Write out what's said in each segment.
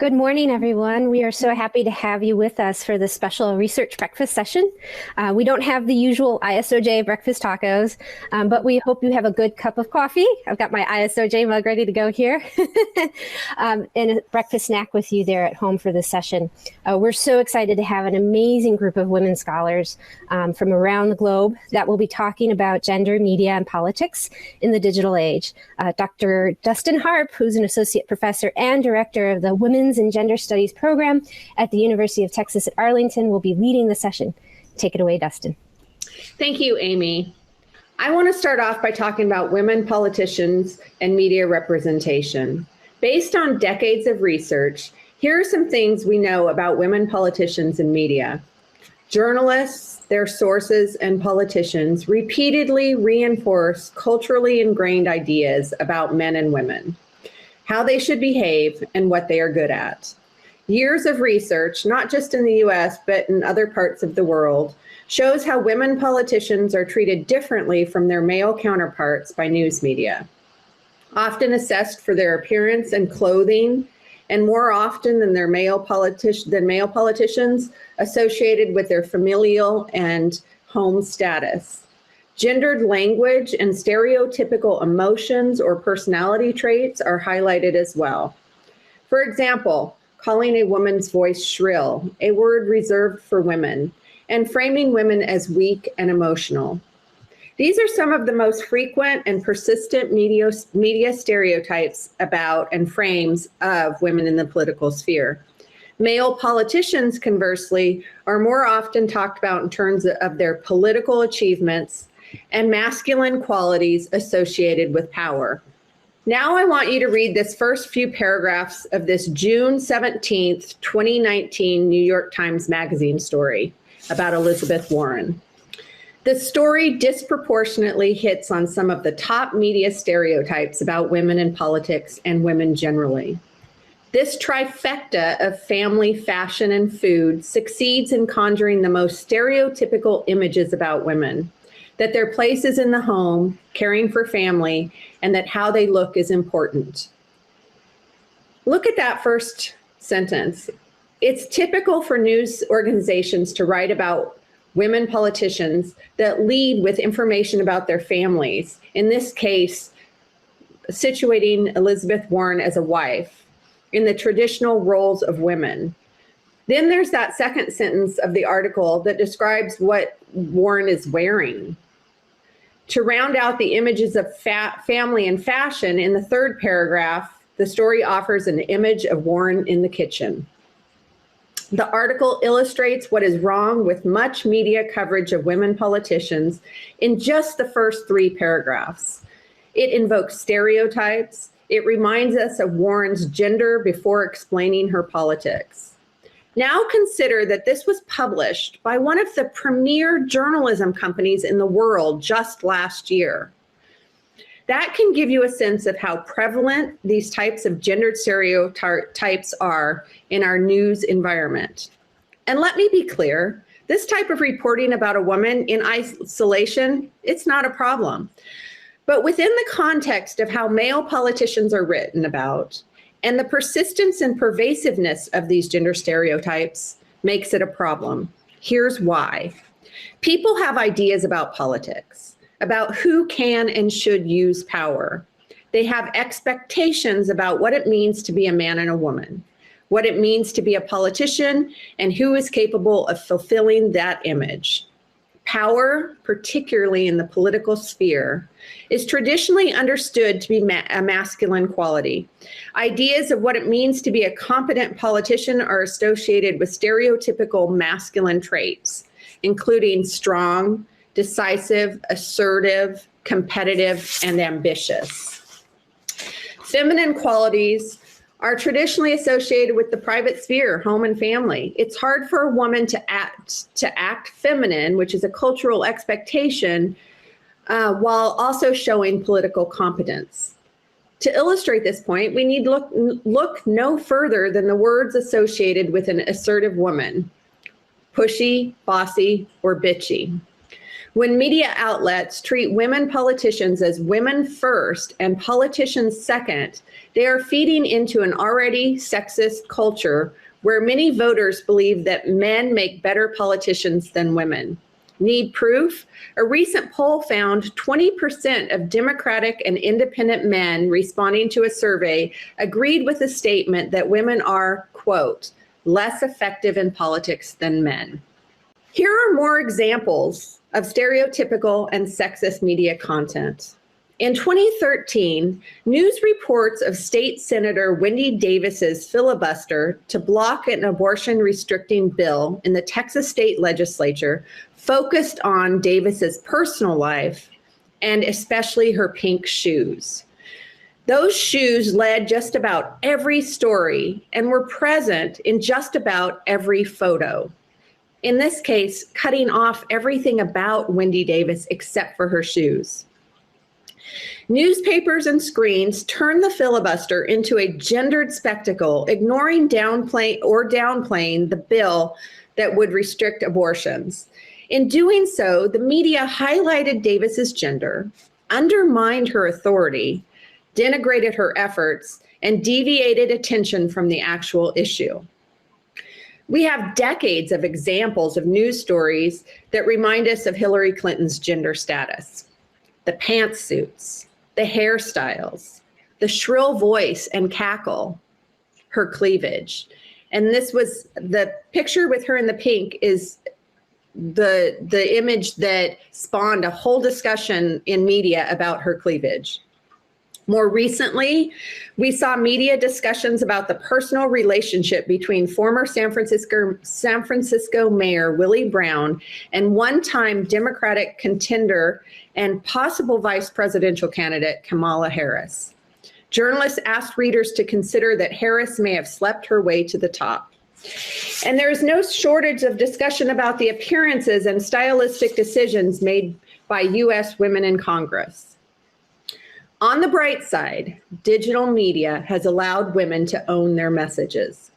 Good morning, everyone. We are so happy to have you with us for this special research breakfast session. We don't have the usual ISOJ breakfast tacos, but we hope you have a good cup of coffee. I've got my ISOJ mug ready to go here, and a breakfast snack with you there at home for this session. We're so excited to have an amazing group of women scholars from around the globe that will be talking about gender, media, and politics in the digital age. Dr. Dustin Harp, who's an associate professor and director of the Women's and Gender Studies program at the University of Texas at Arlington, will be leading the session. Take it away, Dustin. Thank you, Amy. I want to start off by talking about women politicians and media representation. Based on decades of research, here are some things we know about women politicians and media. Journalists, their sources, and politicians repeatedly reinforce culturally ingrained ideas about men and women, how they should behave, and what they are good at. Years of research, not just in the US, but in other parts of the world, shows how women politicians are treated differently from their male counterparts by news media. Often assessed for their appearance and clothing, and more often than male politicians, associated with their familial and home status. Gendered language and stereotypical emotions or personality traits are highlighted as well. For example, calling a woman's voice shrill, a word reserved for women, and framing women as weak and emotional. These are some of the most frequent and persistent media stereotypes about and frames of women in the political sphere. Male politicians, conversely, are more often talked about in terms of their political achievements and masculine qualities associated with power. Now I want you to read this first few paragraphs of this June 17th, 2019 New York Times Magazine story about Elizabeth Warren. The story disproportionately hits on some of the top media stereotypes about women in politics and women generally. This trifecta of family, fashion, and food succeeds in conjuring the most stereotypical images about women, that their place is in the home, caring for family, and that how they look is important. Look at that first sentence. It's typical for news organizations to write about women politicians that lead with information about their families, in this case, situating Elizabeth Warren as a wife in the traditional roles of women. Then there's that second sentence of the article that describes what Warren is wearing. To round out the images of family and fashion, in the third paragraph, the story offers an image of Warren in the kitchen. The article illustrates what is wrong with much media coverage of women politicians in just the first three paragraphs. It invokes stereotypes. It reminds us of Warren's gender before explaining her politics. Now consider that this was published by one of the premier journalism companies in the world just last year. That can give you a sense of how prevalent these types of gendered stereotypes are in our news environment. And let me be clear, this type of reporting about a woman in isolation, it's not a problem. But within the context of how male politicians are written about, and the persistence and pervasiveness of these gender stereotypes makes it a problem. Here's why. People have ideas about politics, about who can and should use power. They have expectations about what it means to be a man and a woman, what it means to be a politician, and who is capable of fulfilling that image. Power, particularly in the political sphere, is traditionally understood to be a masculine quality. Ideas of what it means to be a competent politician are associated with stereotypical masculine traits, including strong, decisive, assertive, competitive, and ambitious. Feminine qualities are traditionally associated with the private sphere, home and family. It's hard for a woman to act feminine, which is a cultural expectation, while also showing political competence. To illustrate this point, we need look no further than the words associated with an assertive woman: pushy, bossy, or bitchy. When media outlets treat women politicians as women first and politicians second, they are feeding into an already sexist culture where many voters believe that men make better politicians than women. Need proof? A recent poll found 20% of Democratic and independent men responding to a survey agreed with the statement that women are, quote, less effective in politics than men. Here are more examples of stereotypical and sexist media content. In 2013, news reports of State Senator Wendy Davis's filibuster to block an abortion restricting bill in the Texas State Legislature focused on Davis's personal life and especially her pink shoes. Those shoes led just about every story and were present in just about every photo. In this case, cutting off everything about Wendy Davis except for her shoes. Newspapers and screens turned the filibuster into a gendered spectacle, ignoring downplaying the bill that would restrict abortions. In doing so, the media highlighted Davis's gender, undermined her authority, denigrated her efforts, and deviated attention from the actual issue. We have decades of examples of news stories that remind us of Hillary Clinton's gender status. The pantsuits, the hairstyles, the shrill voice and cackle, her cleavage. And this was the picture with her in the pink is the image that spawned a whole discussion in media about her cleavage. More recently, we saw media discussions about the personal relationship between former San Francisco Mayor Willie Brown and one-time Democratic contender and possible vice presidential candidate Kamala Harris. Journalists asked readers to consider that Harris may have slept her way to the top. And there is no shortage of discussion about the appearances and stylistic decisions made by U.S. women in Congress. On the bright side, digital media has allowed women to own their messages.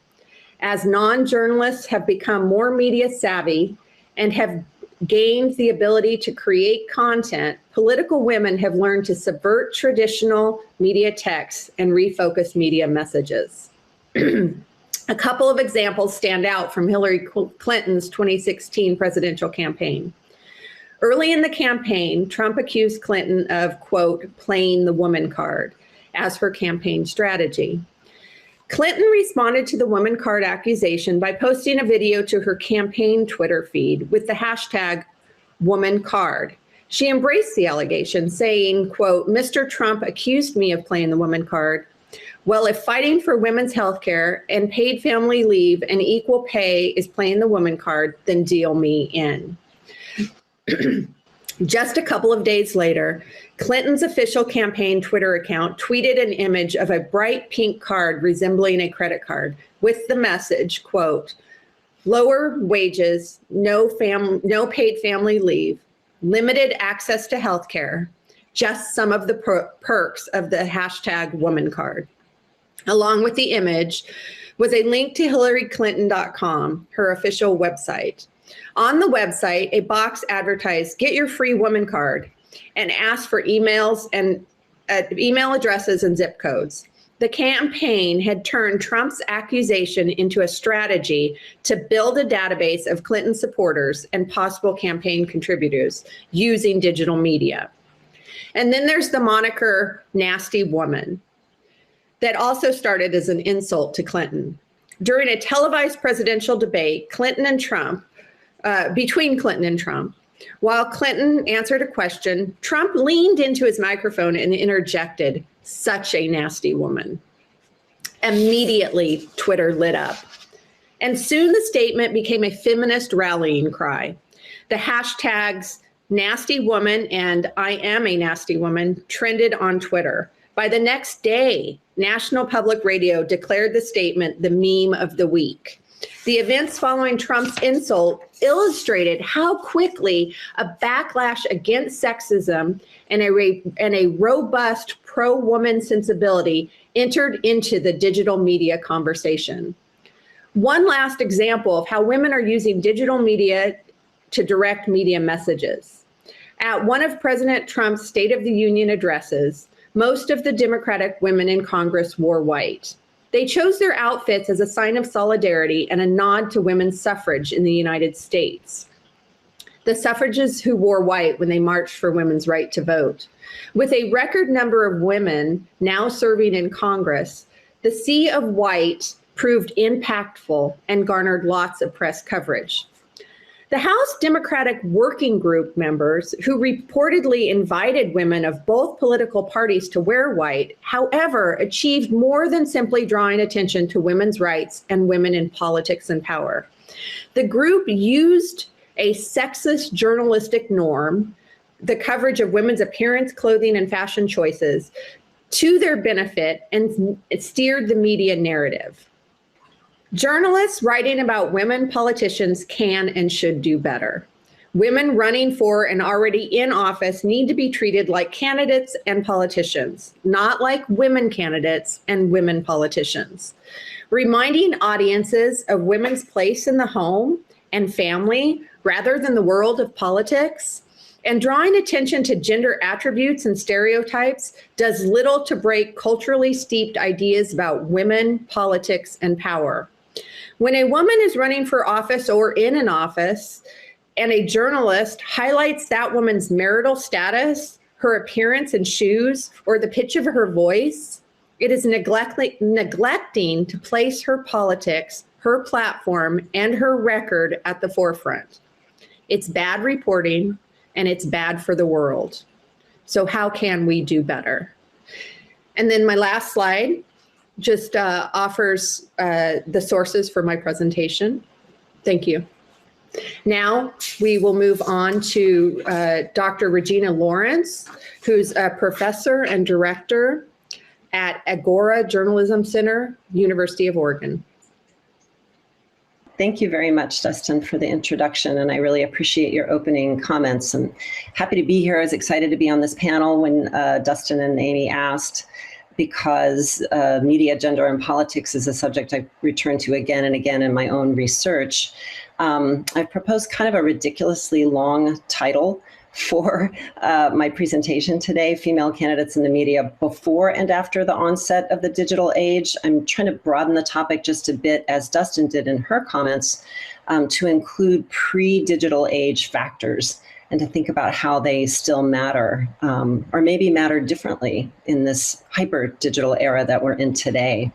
As non-journalists have become more media savvy and have gained the ability to create content, political women have learned to subvert traditional media texts and refocus media messages. A couple of examples stand out from Hillary Clinton's 2016 presidential campaign. Early in the campaign, Trump accused Clinton of, quote, playing the woman card as her campaign strategy. Clinton responded to the woman card accusation by posting a video to her campaign Twitter feed with the hashtag woman card. She embraced the allegation, saying, quote, Mr. Trump accused me of playing the woman card. Well, if fighting for women's health care and paid family leave and equal pay is playing the woman card, then deal me in. Just a couple of days later, Clinton's official campaign Twitter account tweeted an image of a bright pink card resembling a credit card with the message, quote, lower wages, no paid family leave, limited access to health care, just some of the perks of the hashtag woman card. Along with the image was a link to HillaryClinton.com, her official website. On the website, a box advertised, get your free woman card, and asked for emails and email addresses and zip codes. The campaign had turned Trump's accusation into a strategy to build a database of Clinton supporters and possible campaign contributors using digital media. And then there's the moniker nasty woman that also started as an insult to Clinton. During a televised presidential debate, between Clinton and Trump, while Clinton answered a question, Trump leaned into his microphone and interjected, such a nasty woman. Immediately, Twitter lit up. And soon the statement became a feminist rallying cry. The hashtags nasty woman and I am a nasty woman trended on Twitter. By the next day, National Public Radio declared the statement the meme of the week. The events following Trump's insult illustrated how quickly a backlash against sexism and a robust pro-woman sensibility entered into the digital media conversation. One last example of how women are using digital media to direct media messages. At one of President Trump's State of the Union addresses, most of the Democratic women in Congress wore white. They chose their outfits as a sign of solidarity and a nod to women's suffrage in the United States. The suffragists who wore white when they marched for women's right to vote. With a record number of women now serving in Congress, the sea of white proved impactful and garnered lots of press coverage. The House Democratic Working Group members, who reportedly invited women of both political parties to wear white, however, achieved more than simply drawing attention to women's rights and women in politics and power. The group used a sexist journalistic norm, the coverage of women's appearance, clothing, and fashion choices, to their benefit, and it steered the media narrative. Journalists writing about women politicians can and should do better. Women running for and already in office need to be treated like candidates and politicians, not like women candidates and women politicians. Reminding audiences of women's place in the home and family rather than the world of politics, and drawing attention to gender attributes and stereotypes does little to break culturally steeped ideas about women, politics, and power. When a woman is running for office or in an office, and a journalist highlights that woman's marital status, her appearance and shoes, or the pitch of her voice, it is neglecting to place her politics, her platform, and her record at the forefront. It's bad reporting, and it's bad for the world. So how can we do better? And then my last slide just offers the sources for my presentation. Thank you. Now we will move on to Dr. Regina Lawrence, who's a professor and director at Agora Journalism Center, University of Oregon. Thank you very much, Dustin, for the introduction, and I really appreciate your opening comments. I'm happy to be here. I was excited to be on this panel when Dustin and Amy asked, because media, gender, and politics is a subject I return to again and again in my own research. I've proposed kind of a ridiculously long title for my presentation today, Female Candidates in the Media Before and After the Onset of the Digital Age. I'm trying to broaden the topic just a bit, as Dustin did in her comments, to include pre-digital age factors and to think about how they still matter, or maybe matter differently in this hyper-digital era that we're in today.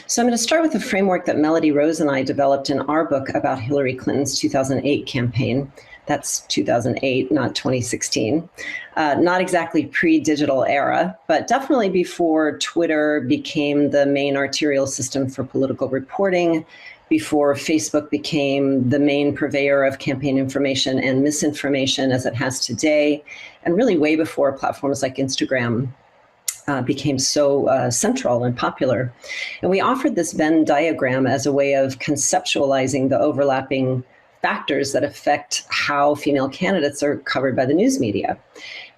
So I'm going to start with a framework that Melody Rose and I developed in our book about Hillary Clinton's 2008 campaign. That's 2008, not 2016. Not exactly pre-digital era, but definitely before Twitter became the main arterial system for political reporting, before Facebook became the main purveyor of campaign information and misinformation as it has today, and really way before platforms like Instagram became so central and popular. And we offered this Venn diagram as a way of conceptualizing the overlapping factors that affect how female candidates are covered by the news media.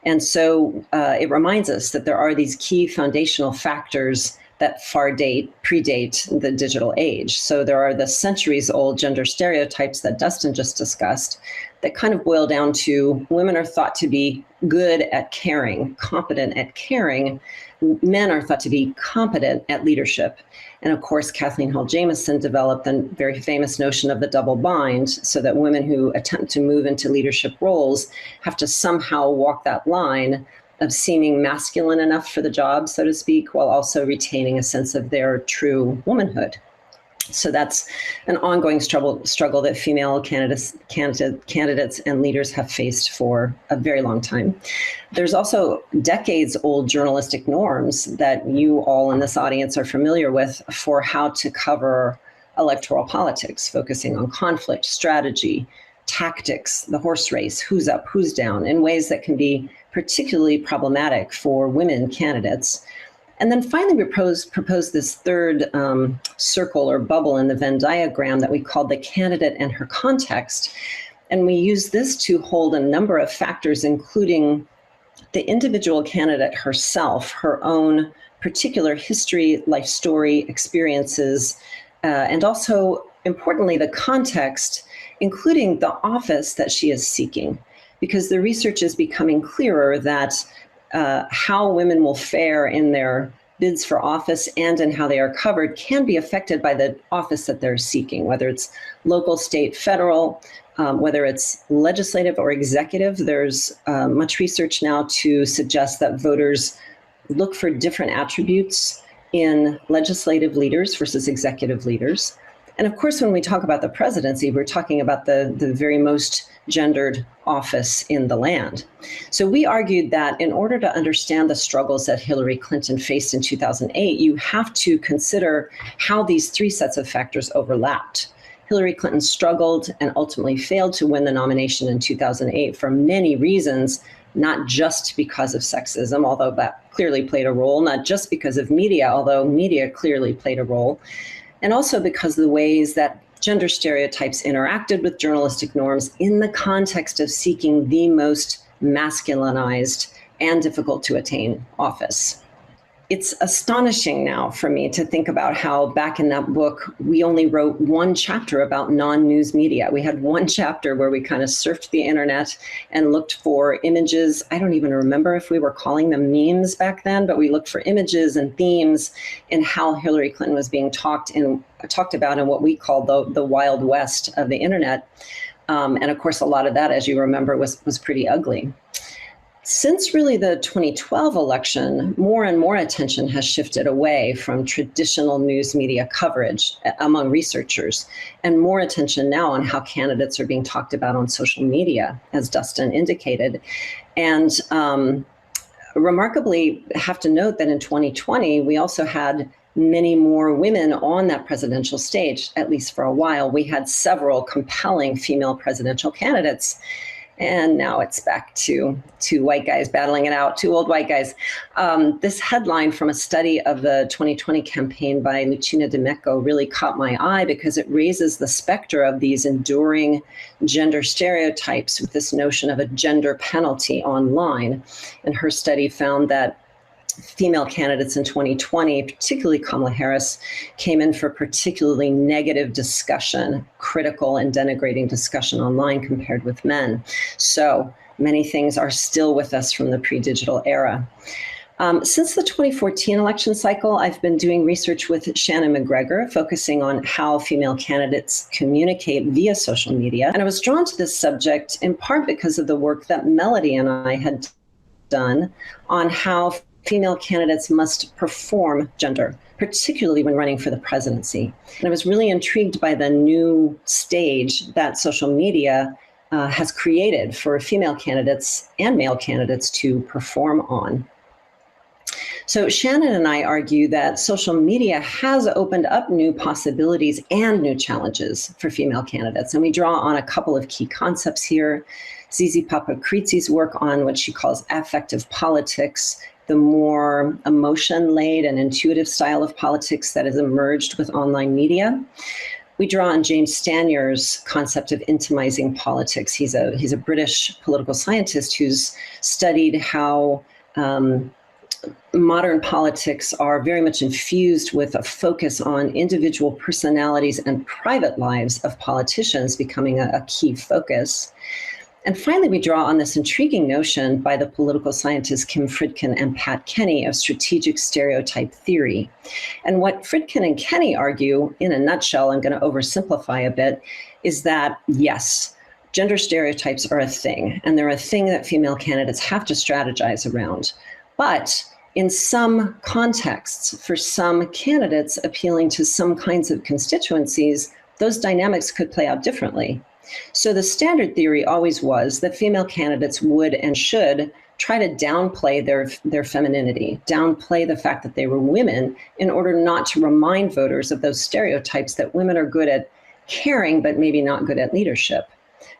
And so it reminds us that there are these key foundational factors that predate the digital age. So there are the centuries-old gender stereotypes that Dustin just discussed that kind of boil down to women are thought to be good at caring, competent at caring. Men are thought to be competent at leadership. And of course, Kathleen Hall Jamieson developed the very famous notion of the double bind, so that women who attempt to move into leadership roles have to somehow walk that line of seeming masculine enough for the job, so to speak, while also retaining a sense of their true womanhood. So that's an ongoing struggle that female candidates and leaders have faced for a very long time. There's also decades-old journalistic norms that you all in this audience are familiar with for how to cover electoral politics, focusing on conflict, strategy, tactics, the horse race, who's up, who's down, in ways that can be particularly problematic for women candidates. And then finally, we proposed this third circle or bubble in the Venn diagram that we called the candidate and her context. And we use this to hold a number of factors, including the individual candidate herself, her own particular history, life story, experiences, and also, importantly, the context, including the office that she is seeking. because the research is becoming clearer that how women will fare in their bids for office and in how they are covered can be affected by the office that they're seeking, whether it's local, state, federal, whether it's legislative or executive. There's much research now to suggest that voters look for different attributes in legislative leaders versus executive leaders. And of course, when we talk about the presidency, we're talking about the very most gendered office in the land. So we argued that in order to understand the struggles that Hillary Clinton faced in 2008, you have to consider how these three sets of factors overlapped. Hillary Clinton struggled and ultimately failed to win the nomination in 2008 for many reasons, not just because of sexism, although that clearly played a role, not just because of media, although media clearly played a role, and also because of the ways that gender stereotypes interacted with journalistic norms in the context of seeking the most masculinized and difficult to attain office. It's astonishing now for me to think about how back in that book, we only wrote one chapter about non-news media. We had one chapter where we kind of surfed the internet and looked for images. I don't even remember if we were calling them memes back then, but we looked for images and themes in how Hillary Clinton was being talked about in what we call the Wild West of the internet. And of course, a lot of that, as you remember, was pretty ugly. Since really the 2012 election, more and more attention has shifted away from traditional news media coverage among researchers, and more attention now on how candidates are being talked about on social media, as Dustin indicated. And remarkably, I have to note that in 2020, we also had many more women on that presidential stage, at least for a while. We had several compelling female presidential candidates. And now it's back to two white guys battling it out, two old white guys. This headline from a study of the 2020 campaign by Lucina D'Ameco really caught my eye because it raises the specter of these enduring gender stereotypes with this notion of a gender penalty online. And her study found that female candidates in 2020, particularly Kamala Harris, came in for particularly negative discussion, critical and denigrating discussion online compared with men. So many things are still with us from the pre-digital era. Since the 2014 election cycle, I've been doing research with Shannon McGregor, focusing on how female candidates communicate via social media. And I was drawn to this subject in part because of the work that Melody and I had done on how female candidates must perform gender, particularly when running for the presidency. And I was really intrigued by the new stage that social media has created for female candidates and male candidates to perform on. So Shannon and I argue that social media has opened up new possibilities and new challenges for female candidates. And we draw on a couple of key concepts here. Zizi Papakritsi's work on what she calls affective politics, the more emotion-laid and intuitive style of politics that has emerged with online media. We draw on James Stanier's concept of intimizing politics. He's a British political scientist who's studied how modern politics are very much infused with a focus on individual personalities and private lives of politicians becoming a key focus. And finally, we draw on this intriguing notion by the political scientists Kim Fridkin and Pat Kenny of strategic stereotype theory. And what Fridkin and Kenny argue, in a nutshell, I'm going to oversimplify a bit, is that, yes, gender stereotypes are a thing, and they're a thing that female candidates have to strategize around. But in some contexts, for some candidates appealing to some kinds of constituencies, those dynamics could play out differently. So the standard theory always was that female candidates would and should try to downplay their femininity, downplay the fact that they were women in order not to remind voters of those stereotypes that women are good at caring, but maybe not good at leadership.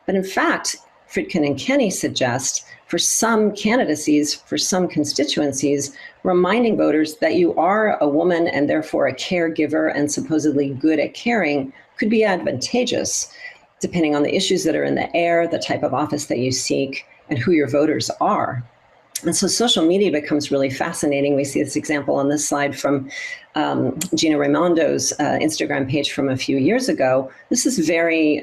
But in fact, Fridkin and Kenny suggest for some candidacies, for some constituencies, reminding voters that you are a woman and therefore a caregiver and supposedly good at caring could be advantageous, depending on the issues that are in the air, the type of office that you seek, and who your voters are. And so social media becomes really fascinating. We see this example on this slide from Gina Raimondo's Instagram page from a few years ago. This is very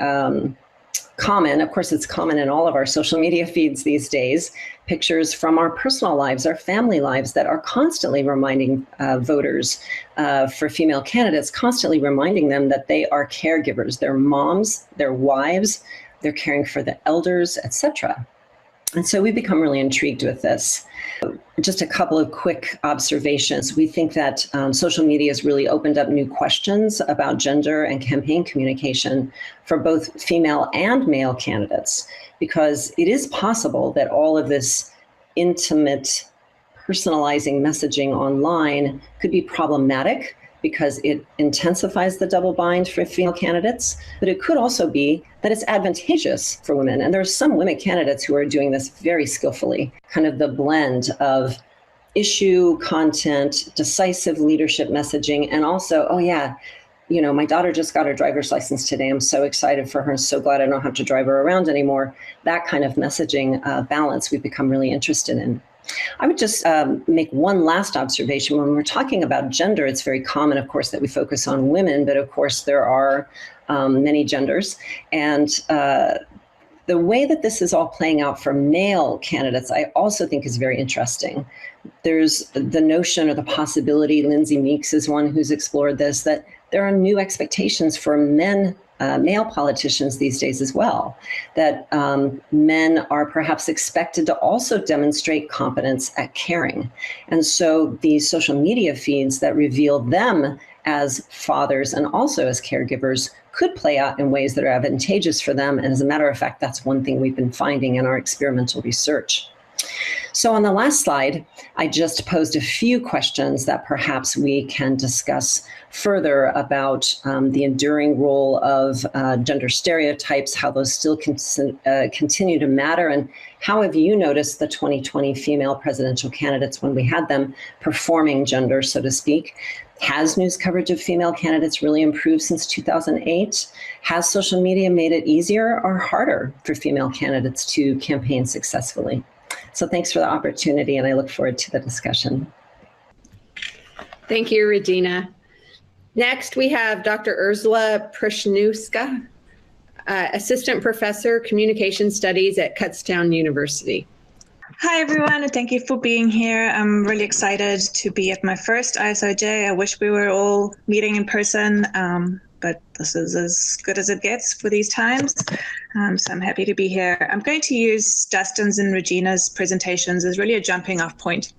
common, of course, it's common in all of our social media feeds these days, pictures from our personal lives, our family lives that are constantly reminding voters for female candidates, constantly reminding them that they are caregivers, they're moms, they're wives, they're caring for the elders, etc. And so we become really intrigued with this. Just a couple of quick observations. We think that social media has really opened up new questions about gender and campaign communication for both female and male candidates, because it is possible that all of this intimate personalizing messaging online could be problematic because it intensifies the double bind for female candidates, but it could also be that it's advantageous for women. And there are some women candidates who are doing this very skillfully, kind of the blend of issue content, decisive leadership messaging, and also, oh yeah, you know, my daughter just got her driver's license today. I'm so excited for her. I'm so glad I don't have to drive her around anymore. That kind of messaging balance we've become really interested in. I would just make one last observation. When we're talking about gender, it's very common, of course, that we focus on women, but of course there are many genders. And the way that this is all playing out for male candidates, I also think is very interesting. There's the notion or the possibility, Lindsay Meeks is one who's explored this, that there are new expectations for men, male politicians these days as well, that men are perhaps expected to also demonstrate competence at caring. And so these social media feeds that reveal them as fathers and also as caregivers could play out in ways that are advantageous for them. And as a matter of fact, that's one thing we've been finding in our experimental research. So on the last slide, I just posed a few questions that perhaps we can discuss further about the enduring role of gender stereotypes, how those still continue to matter, and how have you noticed the 2020 female presidential candidates when we had them performing gender, so to speak? Has news coverage of female candidates really improved since 2008? Has social media made it easier or harder for female candidates to campaign successfully? So thanks for the opportunity, and I look forward to the discussion. Thank you, Regina. Next, we have Dr. Urszula Pruchniewska, Assistant Professor, Communication Studies at Kutztown University. Hi, everyone, and thank you for being here. I'm really excited to be at my first ISOJ. I wish we were all meeting in person, but this is as good as it gets for these times. So I'm happy to be here. I'm going to use Dustin's and Regina's presentations as really a jumping off point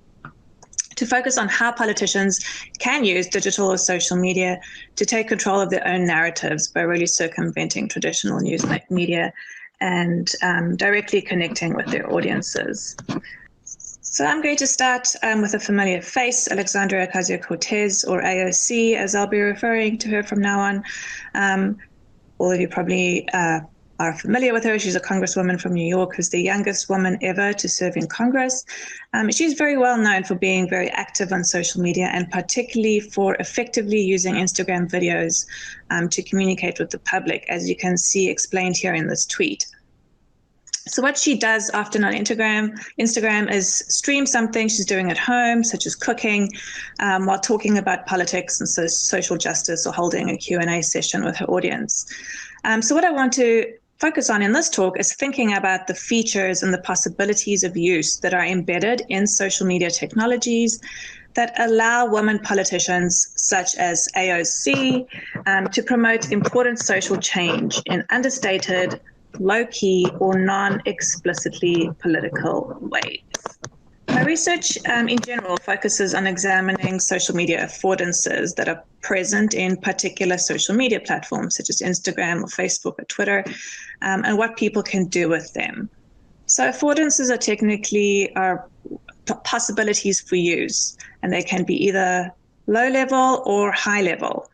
to focus on how politicians can use digital or social media to take control of their own narratives by really circumventing traditional news media and directly connecting with their audiences. So I'm going to start with a familiar face, Alexandria Ocasio-Cortez, or AOC, as I'll be referring to her from now on. All of you probably are familiar with her. She's a congresswoman from New York who's the youngest woman ever to serve in Congress. She's very well known for being very active on social media, and particularly for effectively using Instagram videos to communicate with the public, as you can see explained here in this tweet. So what she does often on Instagram is stream something she's doing at home, such as cooking, while talking about politics and social justice, or holding a Q&A session with her audience. So what I want to focus on in this talk is thinking about the features and the possibilities of use that are embedded in social media technologies that allow women politicians, such as AOC, to promote important social change in understated, low-key, or non-explicitly political ways. My research in general focuses on examining social media affordances that are present in particular social media platforms such as Instagram or Facebook or Twitter, and what people can do with them. So affordances are technically possibilities for use, and they can be either low level or high level.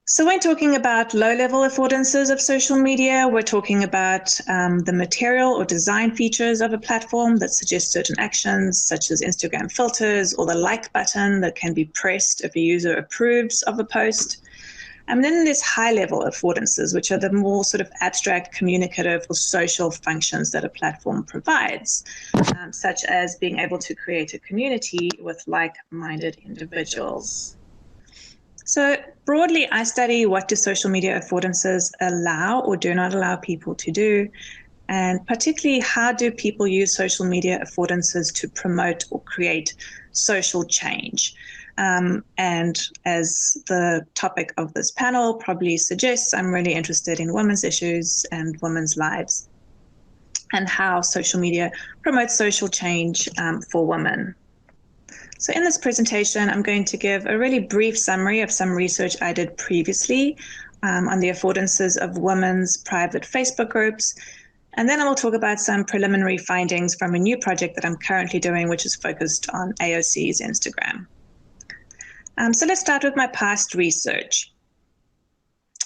So when talking about low-level affordances of social media, we're talking about the material or design features of a platform that suggest certain actions, such as Instagram filters or the like button that can be pressed if a user approves of a post. And then there's high-level affordances, which are the more sort of abstract communicative or social functions that a platform provides, such as being able to create a community with like-minded individuals. So broadly, I study what do social media affordances allow or do not allow people to do, and particularly how do people use social media affordances to promote or create social change. And as the topic of this panel probably suggests, I'm really interested in women's issues and women's lives and how social media promotes social change for women. So in this presentation, I'm going to give a really brief summary of some research I did previously on the affordances of women's private Facebook groups. And then I will talk about some preliminary findings from a new project that I'm currently doing, which is focused on AOC's Instagram. So let's start with my past research.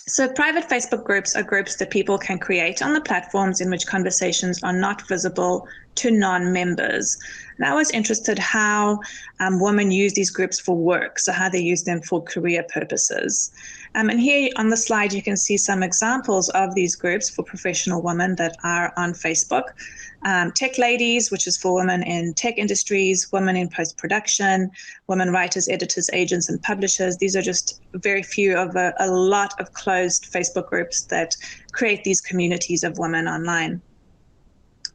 So private Facebook groups are groups that people can create on the platforms in which conversations are not visible to non-members. And I was interested how women use these groups for work, so how they use them for career purposes. And here on the slide, you can see some examples of these groups for professional women that are on Facebook. Tech Ladies, which is for women in tech industries, women in post-production, women writers, editors, agents, and publishers. These are just very few of a lot of closed Facebook groups that create these communities of women online.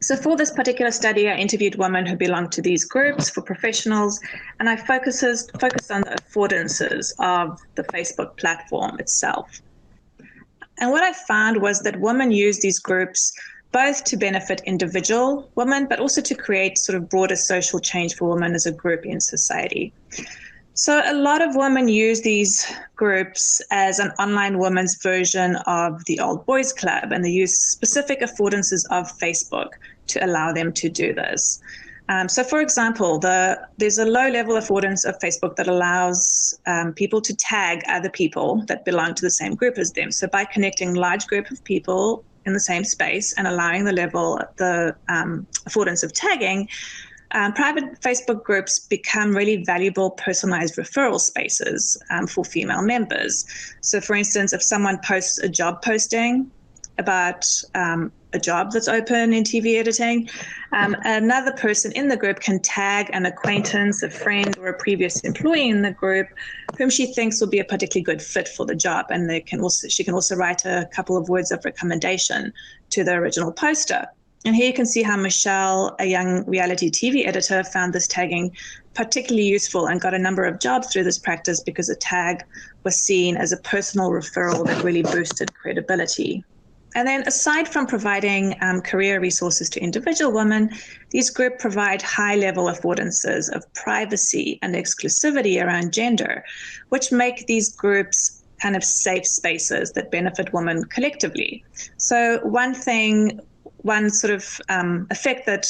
So for this particular study, I interviewed women who belong to these groups for professionals, and I focused on the affordances of the Facebook platform itself. And what I found was that women use these groups both to benefit individual women, but also to create sort of broader social change for women as a group in society. So a lot of women use these groups as an online women's version of the old boys club, and they use specific affordances of Facebook to allow them to do this. So for example, there's a low-level affordance of Facebook that allows people to tag other people that belong to the same group as them. So by connecting large group of people in the same space and allowing the affordance of tagging, private Facebook groups become really valuable personalized referral spaces for female members. So for instance, if someone posts a job posting about a job that's open in TV editing, another person in the group can tag an acquaintance, a friend, or a previous employee in the group whom she thinks will be a particularly good fit for the job. And she can also write a couple of words of recommendation to the original poster. And here you can see how Michelle, a young reality TV editor, found this tagging particularly useful and got a number of jobs through this practice because a tag was seen as a personal referral that really boosted credibility. And then aside from providing career resources to individual women, these groups provide high-level affordances of privacy and exclusivity around gender, which make these groups kind of safe spaces that benefit women collectively. So one sort of effect that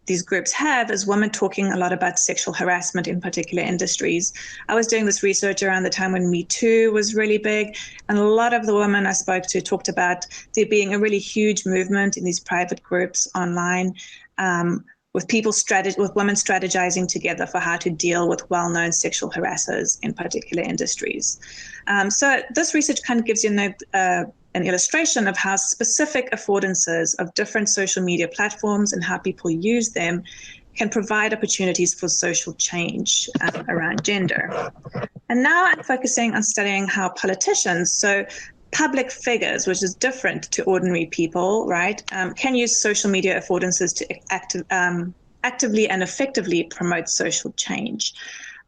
these groups have is women talking a lot about sexual harassment in particular industries. I was doing this research around the time when Me Too was really big, and a lot of the women I spoke to talked about there being a really huge movement in these private groups online, with women strategizing together for how to deal with well-known sexual harassers in particular industries. So this research kind of gives you an illustration of how specific affordances of different social media platforms and how people use them can provide opportunities for social change around gender. And now I'm focusing on studying how politicians, so public figures, which is different to ordinary people, right, can use social media affordances to actively and effectively promote social change.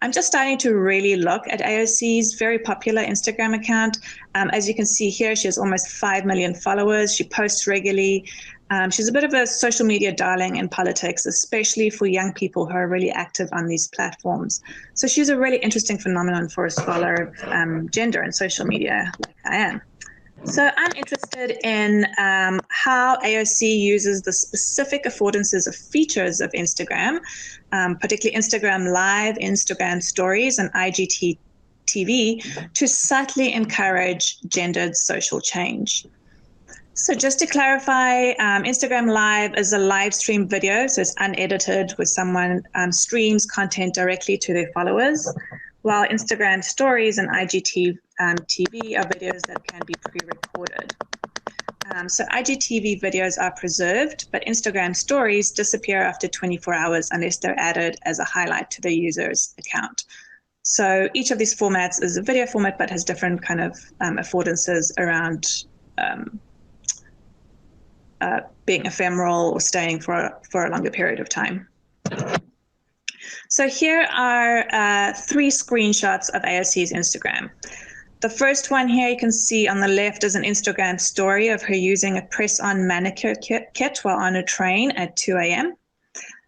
I'm just starting to really look at AOC's very popular Instagram account. As you can see here, she has almost 5 million followers. She posts regularly. She's a bit of a social media darling in politics, especially for young people who are really active on these platforms. So she's a really interesting phenomenon for a scholar of gender and social media like I am. So I'm interested in how AOC uses the specific affordances of features of Instagram, particularly Instagram Live, Instagram Stories, and IGTV, to subtly encourage gendered social change. So just to clarify, Instagram Live is a live stream video, so it's unedited, where someone streams content directly to their followers, while Instagram Stories and IGTV are videos that can be pre-recorded. So IGTV videos are preserved, but Instagram Stories disappear after 24 hours unless they're added as a highlight to the user's account. So each of these formats is a video format, but has different kind of affordances around being ephemeral or staying for a longer period of time. So here are 3 screenshots of AOC's Instagram. The first one here you can see on the left is an Instagram story of her using a press-on manicure kit while on a train at 2 a.m.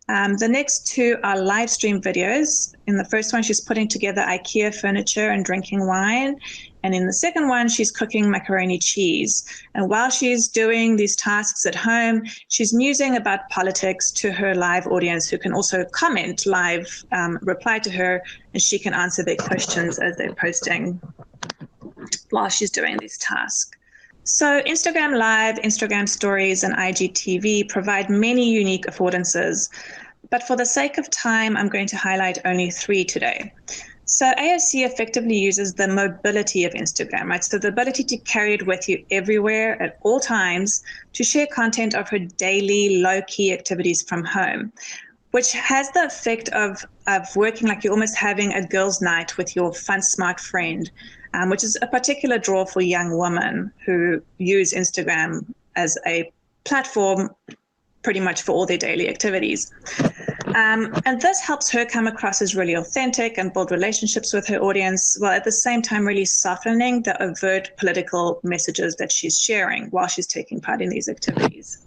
The next 2 are live stream videos. In the first one, she's putting together IKEA furniture and drinking wine. And in the second one, she's cooking macaroni cheese. And while she's doing these tasks at home, she's musing about politics to her live audience, who can also comment live, reply to her, and she can answer their questions as they're posting while she's doing these tasks. So Instagram Live, Instagram Stories, and IGTV provide many unique affordances, but for the sake of time, I'm going to highlight only 3 today. So AOC effectively uses the mobility of Instagram, right? So the ability to carry it with you everywhere at all times to share content of her daily low-key activities from home, which has the effect of working like you're almost having a girls' night with your fun, smart friend, which is a particular draw for young women who use Instagram as a platform pretty much for all their daily activities. And this helps her come across as really authentic and build relationships with her audience, while at the same time really softening the overt political messages that she's sharing while she's taking part in these activities.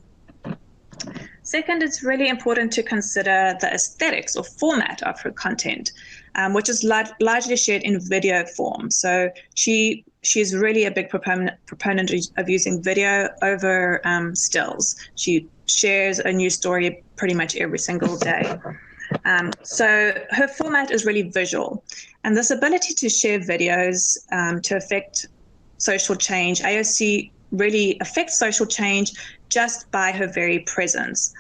Second, it's really important to consider the aesthetics or format of her content, which is largely shared in video form. So she's really a big proponent of using video over stills. She shares a new story pretty much every single day. So her format is really visual. And this ability to share videos to affect social change, AOC really affects social change just by her very presence.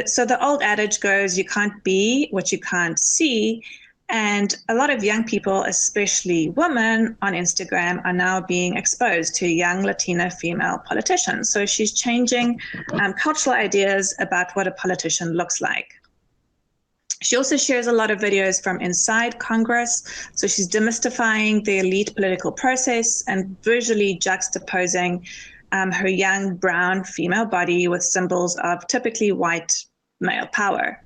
So the old adage goes, you can't be what you can't see. And a lot of young people, especially women on Instagram, are now being exposed to young Latina female politicians. So she's changing cultural ideas about what a politician looks like. She also shares a lot of videos from inside Congress. So she's demystifying the elite political process and visually juxtaposing her young brown female body with symbols of typically white male power.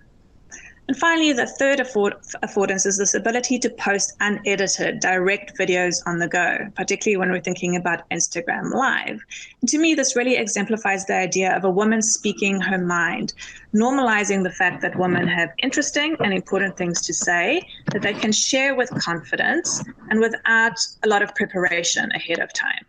And finally, the third affordance is this ability to post unedited, direct videos on the go, particularly when we're thinking about Instagram Live. And to me, this really exemplifies the idea of a woman speaking her mind, normalizing the fact that women have interesting and important things to say that they can share with confidence and without a lot of preparation ahead of time.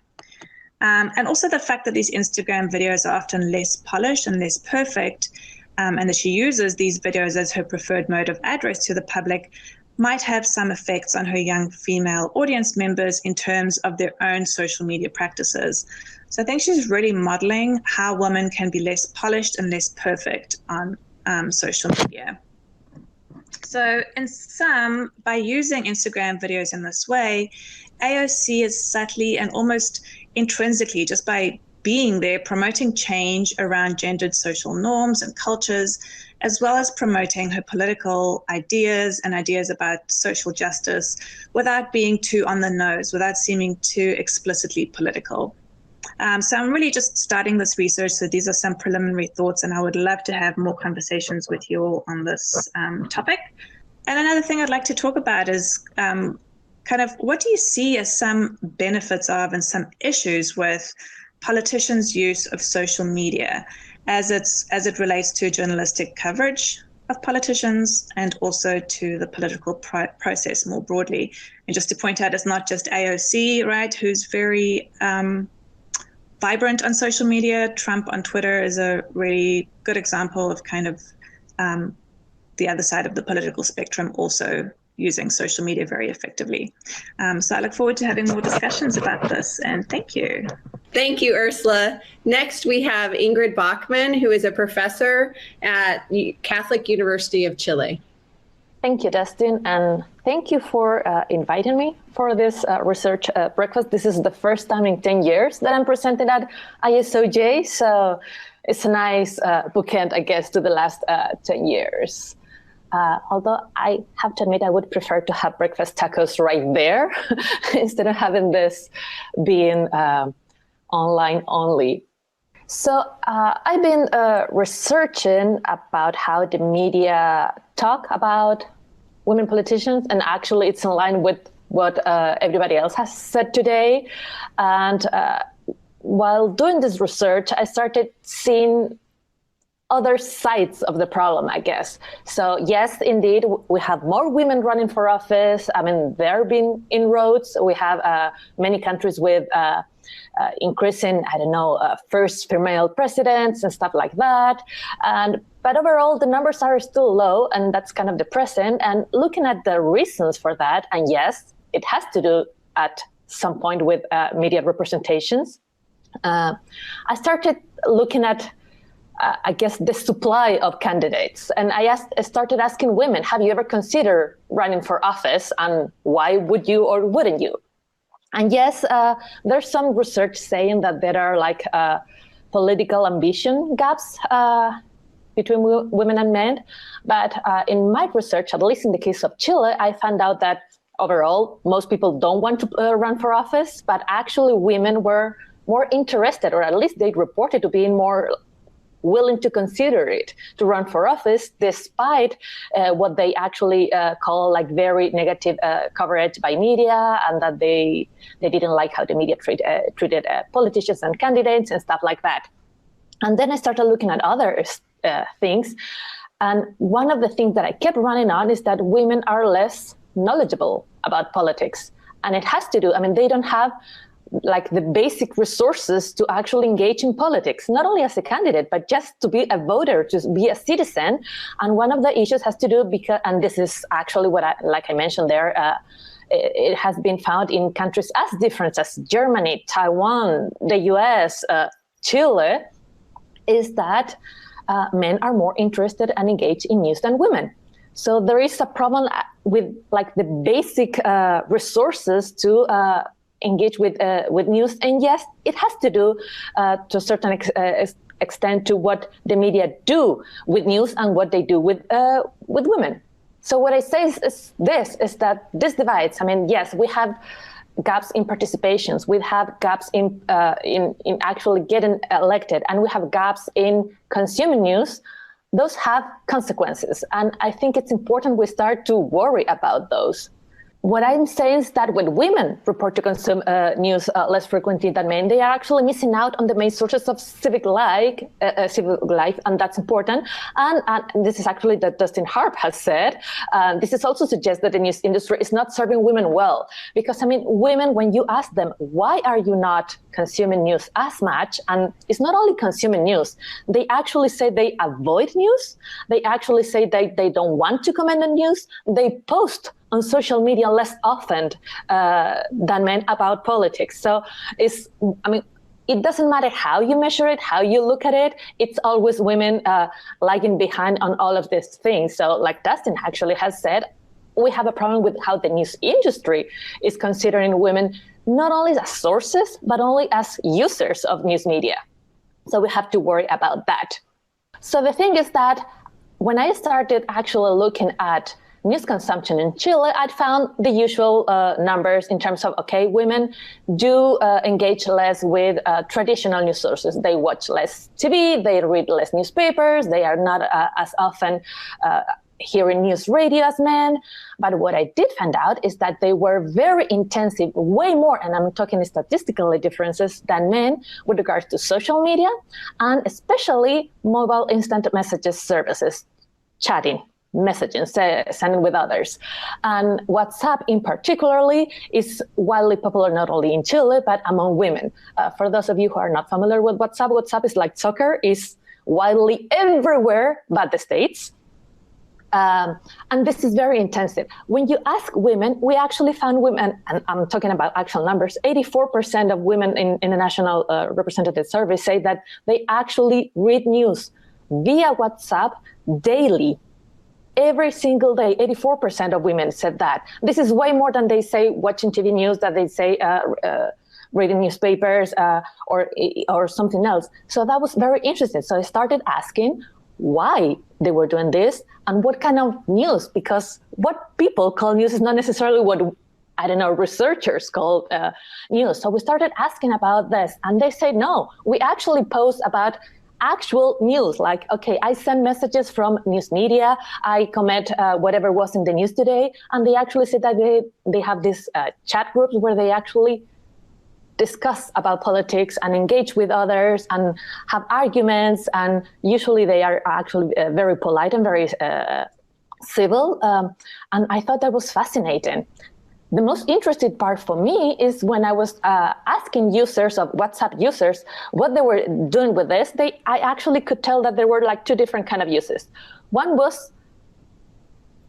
And also the fact that these Instagram videos are often less polished and less perfect, and that she uses these videos as her preferred mode of address to the public might have some effects on her young female audience members in terms of their own social media practices. So I think she's really modeling how women can be less polished and less perfect on social media. So in sum, by using Instagram videos in this way, AOC is subtly and almost intrinsically, just by being there, promoting change around gendered social norms and cultures, as well as promoting her political ideas and ideas about social justice without being too on the nose, without seeming too explicitly political. So I'm really just starting this research. So these are some preliminary thoughts, and I would love to have more conversations with you all on this topic. And another thing I'd like to talk about is kind of what do you see as some benefits of and some issues with politicians' use of social media as it relates to journalistic coverage of politicians and also to the political process more broadly. And just to point out, it's not just AOC, right, who's very vibrant on social media. Trump on Twitter is a really good example of kind of the other side of the political spectrum also using social media very effectively. So I look forward to having more discussions about this, and thank you. Thank you, Urszula. Next, we have Ingrid Bachmann, who is a professor at Catholic University of Chile. Thank you, Dustin, and thank you for inviting me for this research breakfast. This is the first time in 10 years that I'm presenting at ISOJ, so it's a nice bookend, I guess, to the last 10 years. Although I have to admit, I would prefer to have breakfast tacos right there instead of having this being online only. So I've been researching about how the media talk about women politicians, and actually it's in line with what everybody else has said today. And while doing this research, I started seeing other sides of the problem, I guess. So yes, indeed, we have more women running for office. I mean, there have been inroads. We have many countries with increasing, first female presidents and stuff like that. But overall, the numbers are still low, and that's kind of depressing. And looking at the reasons for that, and yes, it has to do at some point with media representations. I started looking at the supply of candidates. And I started asking women, have you ever considered running for office, and why would you or wouldn't you? And yes, there's some research saying that there are political ambition gaps between women and men. But in my research, at least in the case of Chile, I found out that overall, most people don't want to run for office, but actually women were more interested, or at least they reported to being more willing to consider it to run for office, despite what they actually call very negative coverage by media, and that they didn't like how the media treated politicians and candidates and stuff like that. And then I started looking at other things. And one of the things that I kept running on is that women are less knowledgeable about politics. And it has to do, they don't have the basic resources to actually engage in politics, not only as a candidate, but just to be a voter, to be a citizen. And one of the issues has to do and this is actually what I mentioned there, it has been found in countries as different as Germany, Taiwan, the US, Chile, is that men are more interested and engaged in news than women. So there is a problem with the basic resources to engage with news. And yes, it has to do to a certain extent to what the media do with news and what they do with women. So what I say is that this divides. Yes, we have gaps in participations, we have gaps in actually getting elected, and we have gaps in consuming news. Those have consequences, and I think it's important we start to worry about those. What I'm saying is that when women report to consume news less frequently than men, they are actually missing out on the main sources of civic life, and that's important. And this is actually that Dustin Harp has said. This is also suggests that the news industry is not serving women well, because women, when you ask them, why are you not consuming news as much? And it's not only consuming news, they actually say they avoid news. They actually say they don't want to comment on news. They post on social media less often than men about politics. So it doesn't matter how you measure it, how you look at it, it's always women lagging behind on all of these things. So like Dustin actually has said, we have a problem with how the news industry is considering women not only as sources, but only as users of news media. So we have to worry about that. So the thing is that when I started actually looking at news consumption in Chile, I found the usual numbers in terms of, women do engage less with traditional news sources. They watch less TV, they read less newspapers, they are not as often hearing news radio as men. But what I did find out is that they were very intensive, way more, and I'm talking statistically differences, than men with regards to social media, and especially mobile instant messages services, chatting, messaging, sending with others. And WhatsApp in particularly is widely popular not only in Chile, but among women. For those of you who are not familiar with WhatsApp, WhatsApp is like soccer, is widely everywhere but the States. And this is very intensive. When you ask women, we actually found women, and I'm talking about actual numbers, 84% of women in the National Representative Survey say that they actually read news via WhatsApp daily. Every single day, 84% of women said that. This is way more than they say watching TV news, that they say reading newspapers or something else. So that was very interesting. So I started asking, why they were doing this and what kind of news, because what people call news is not necessarily what, I don't know, researchers call news. So we started asking about this, and they said, no, we actually post about actual news. Like, okay, I send messages from news media, I comment whatever was in the news today, and they actually said that they have these chat groups where they actually discuss about politics and engage with others and have arguments, and usually they are actually very polite and very civil, and I thought that was fascinating. The most interesting part for me is when I was asking users of WhatsApp users what they were doing with this, I actually could tell that there were like two different kind of uses. One was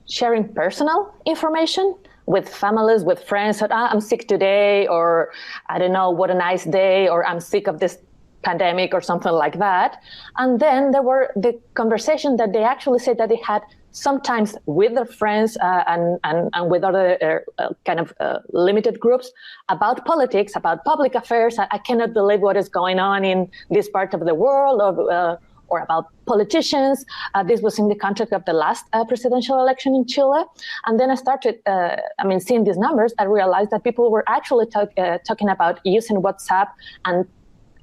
sharing personal information with families, with friends, that I'm sick today, or I don't know, what a nice day, or I'm sick of this pandemic or something like that. And then there were the conversation that they actually said that they had sometimes with their friends and with other kind of limited groups about politics, about public affairs. I cannot believe what is going on in this part of the world, or about politicians. This was in the context of the last presidential election in Chile. And then I started, seeing these numbers, I realized that people were actually talking about using WhatsApp and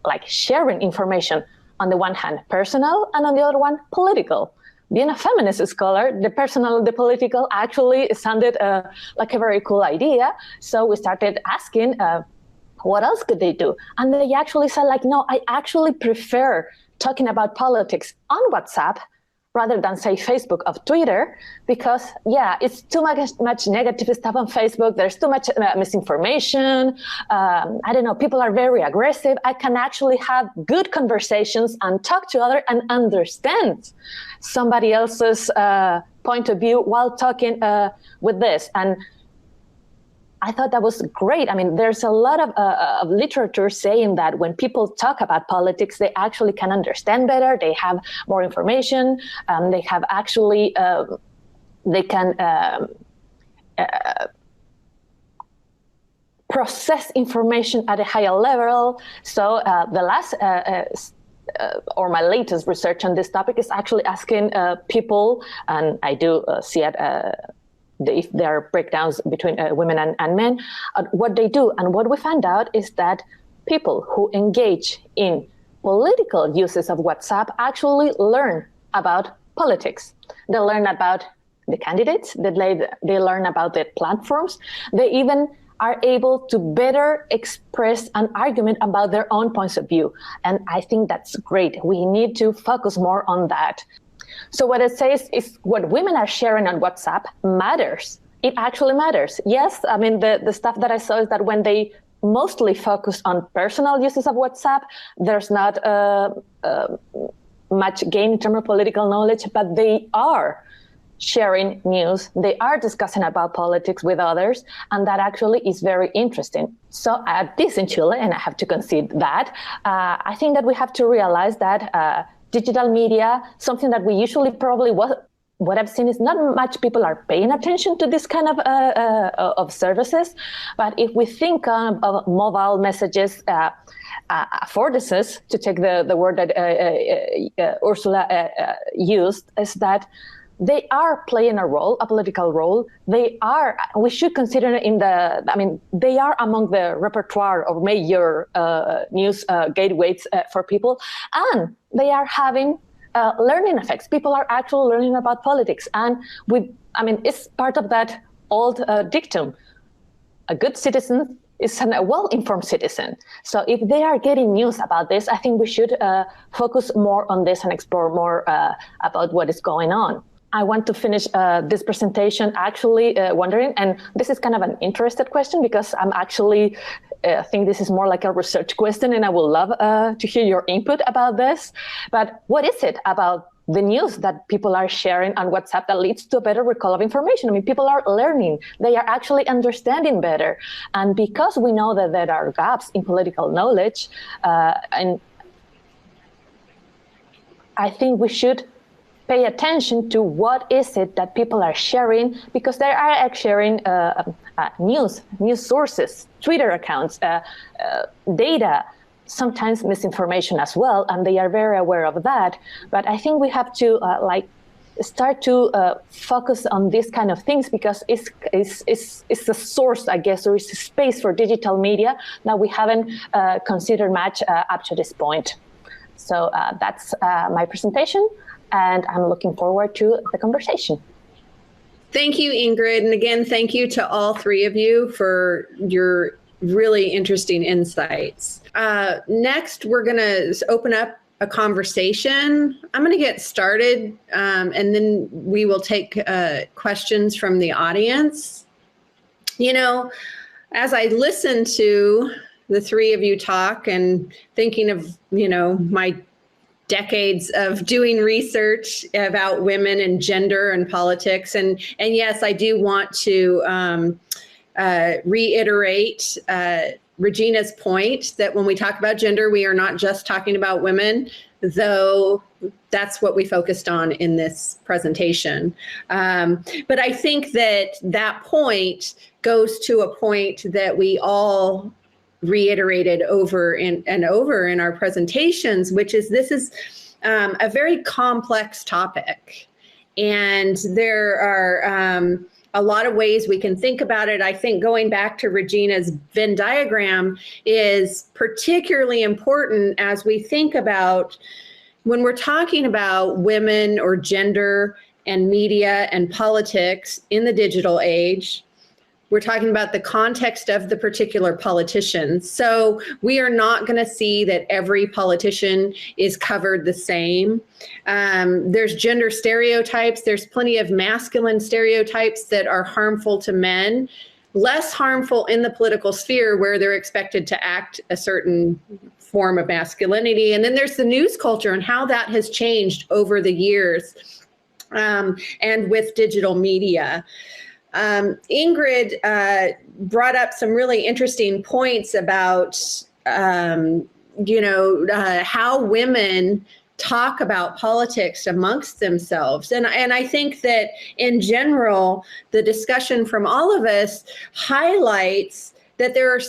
like sharing information, on the one hand personal, and on the other one political. Being a feminist scholar, the personal and the political actually sounded like a very cool idea. So we started asking, what else could they do? And they actually said, like, no, I actually prefer talking about politics on WhatsApp rather than, say, Facebook or Twitter, because, yeah, it's too much negative stuff on Facebook. There's too much misinformation. I don't know, people are very aggressive. I can actually have good conversations and talk to others and understand somebody else's point of view while talking with this. And I thought that was great. I mean, there's a lot of literature saying that when people talk about politics, they actually can understand better. They have more information. They have actually, they can process information at a higher level. So the last, or my latest research on this topic is actually asking people, and I do see it, if there are breakdowns between women and men, what they do. And what we found out is that people who engage in political uses of WhatsApp actually learn about politics. They learn about the candidates, they learn about the platforms. They even are able to better express an argument about their own points of view. And I think that's great. We need to focus more on that. So what it says is what women are sharing on WhatsApp matters. It actually matters. Yes, I mean, the stuff that I saw is that when they mostly focus on personal uses of WhatsApp, there's not much gain in terms of political knowledge, but they are sharing news. They are discussing about politics with others, and that actually is very interesting. So at this in Chile, and I have to concede that, I think that we have to realize that digital media, something that we usually probably what I've seen is not much people are paying attention to this kind of services. But if we think of mobile messages, affordances, to take the word that Urszula used, is that they are playing a role, a political role. We should consider they are among the repertoire of major news gateways for people, and they are having learning effects. People are actually learning about politics, and it's part of that old dictum: a good citizen is a well-informed citizen. So if they are getting news about this, I think we should focus more on this and explore more about what is going on. I want to finish this presentation actually wondering, and this is kind of an interested question because I'm actually think this is more like a research question, and I would love to hear your input about this. But what is it about the news that people are sharing on WhatsApp that leads to a better recall of information? I mean, people are learning, they are actually understanding better. And because we know that there are gaps in political knowledge, and I think we should pay attention to what is it that people are sharing, because they are sharing news sources, Twitter accounts, data. sometimes misinformation as well, and they are very aware of that. But I think we have to start to focus on these kind of things, because it's a source, I guess, or it's a space for digital media that we haven't considered much up to this point. So that's my presentation, and I'm looking forward to the conversation. Thank you, Ingrid. And again, thank you to all three of you for your really interesting insights. Next, we're going to open up a conversation. I'm going to get started, and then we will take questions from the audience. You know, as I listen to the three of you talk and thinking of, you know, my decades of doing research about women and gender and politics. And yes, I do want to reiterate Regina's point that when we talk about gender, we are not just talking about women, though that's what we focused on in this presentation. But I think that point goes to a point that we all reiterated over and over in our presentations, which is this is a very complex topic. And there are a lot of ways we can think about it. I think going back to Regina's Venn diagram is particularly important as we think about when we're talking about women or gender and media and politics in the digital age. We're talking about the context of the particular politician. So we are not going to see that every politician is covered the same. There's gender stereotypes. There's plenty of masculine stereotypes that are harmful to men, less harmful in the political sphere where they're expected to act a certain form of masculinity. And then there's the news culture and how that has changed over the years, and with digital media. Ingrid brought up some really interesting points about, how women talk about politics amongst themselves. And I think that in general, the discussion from all of us highlights that there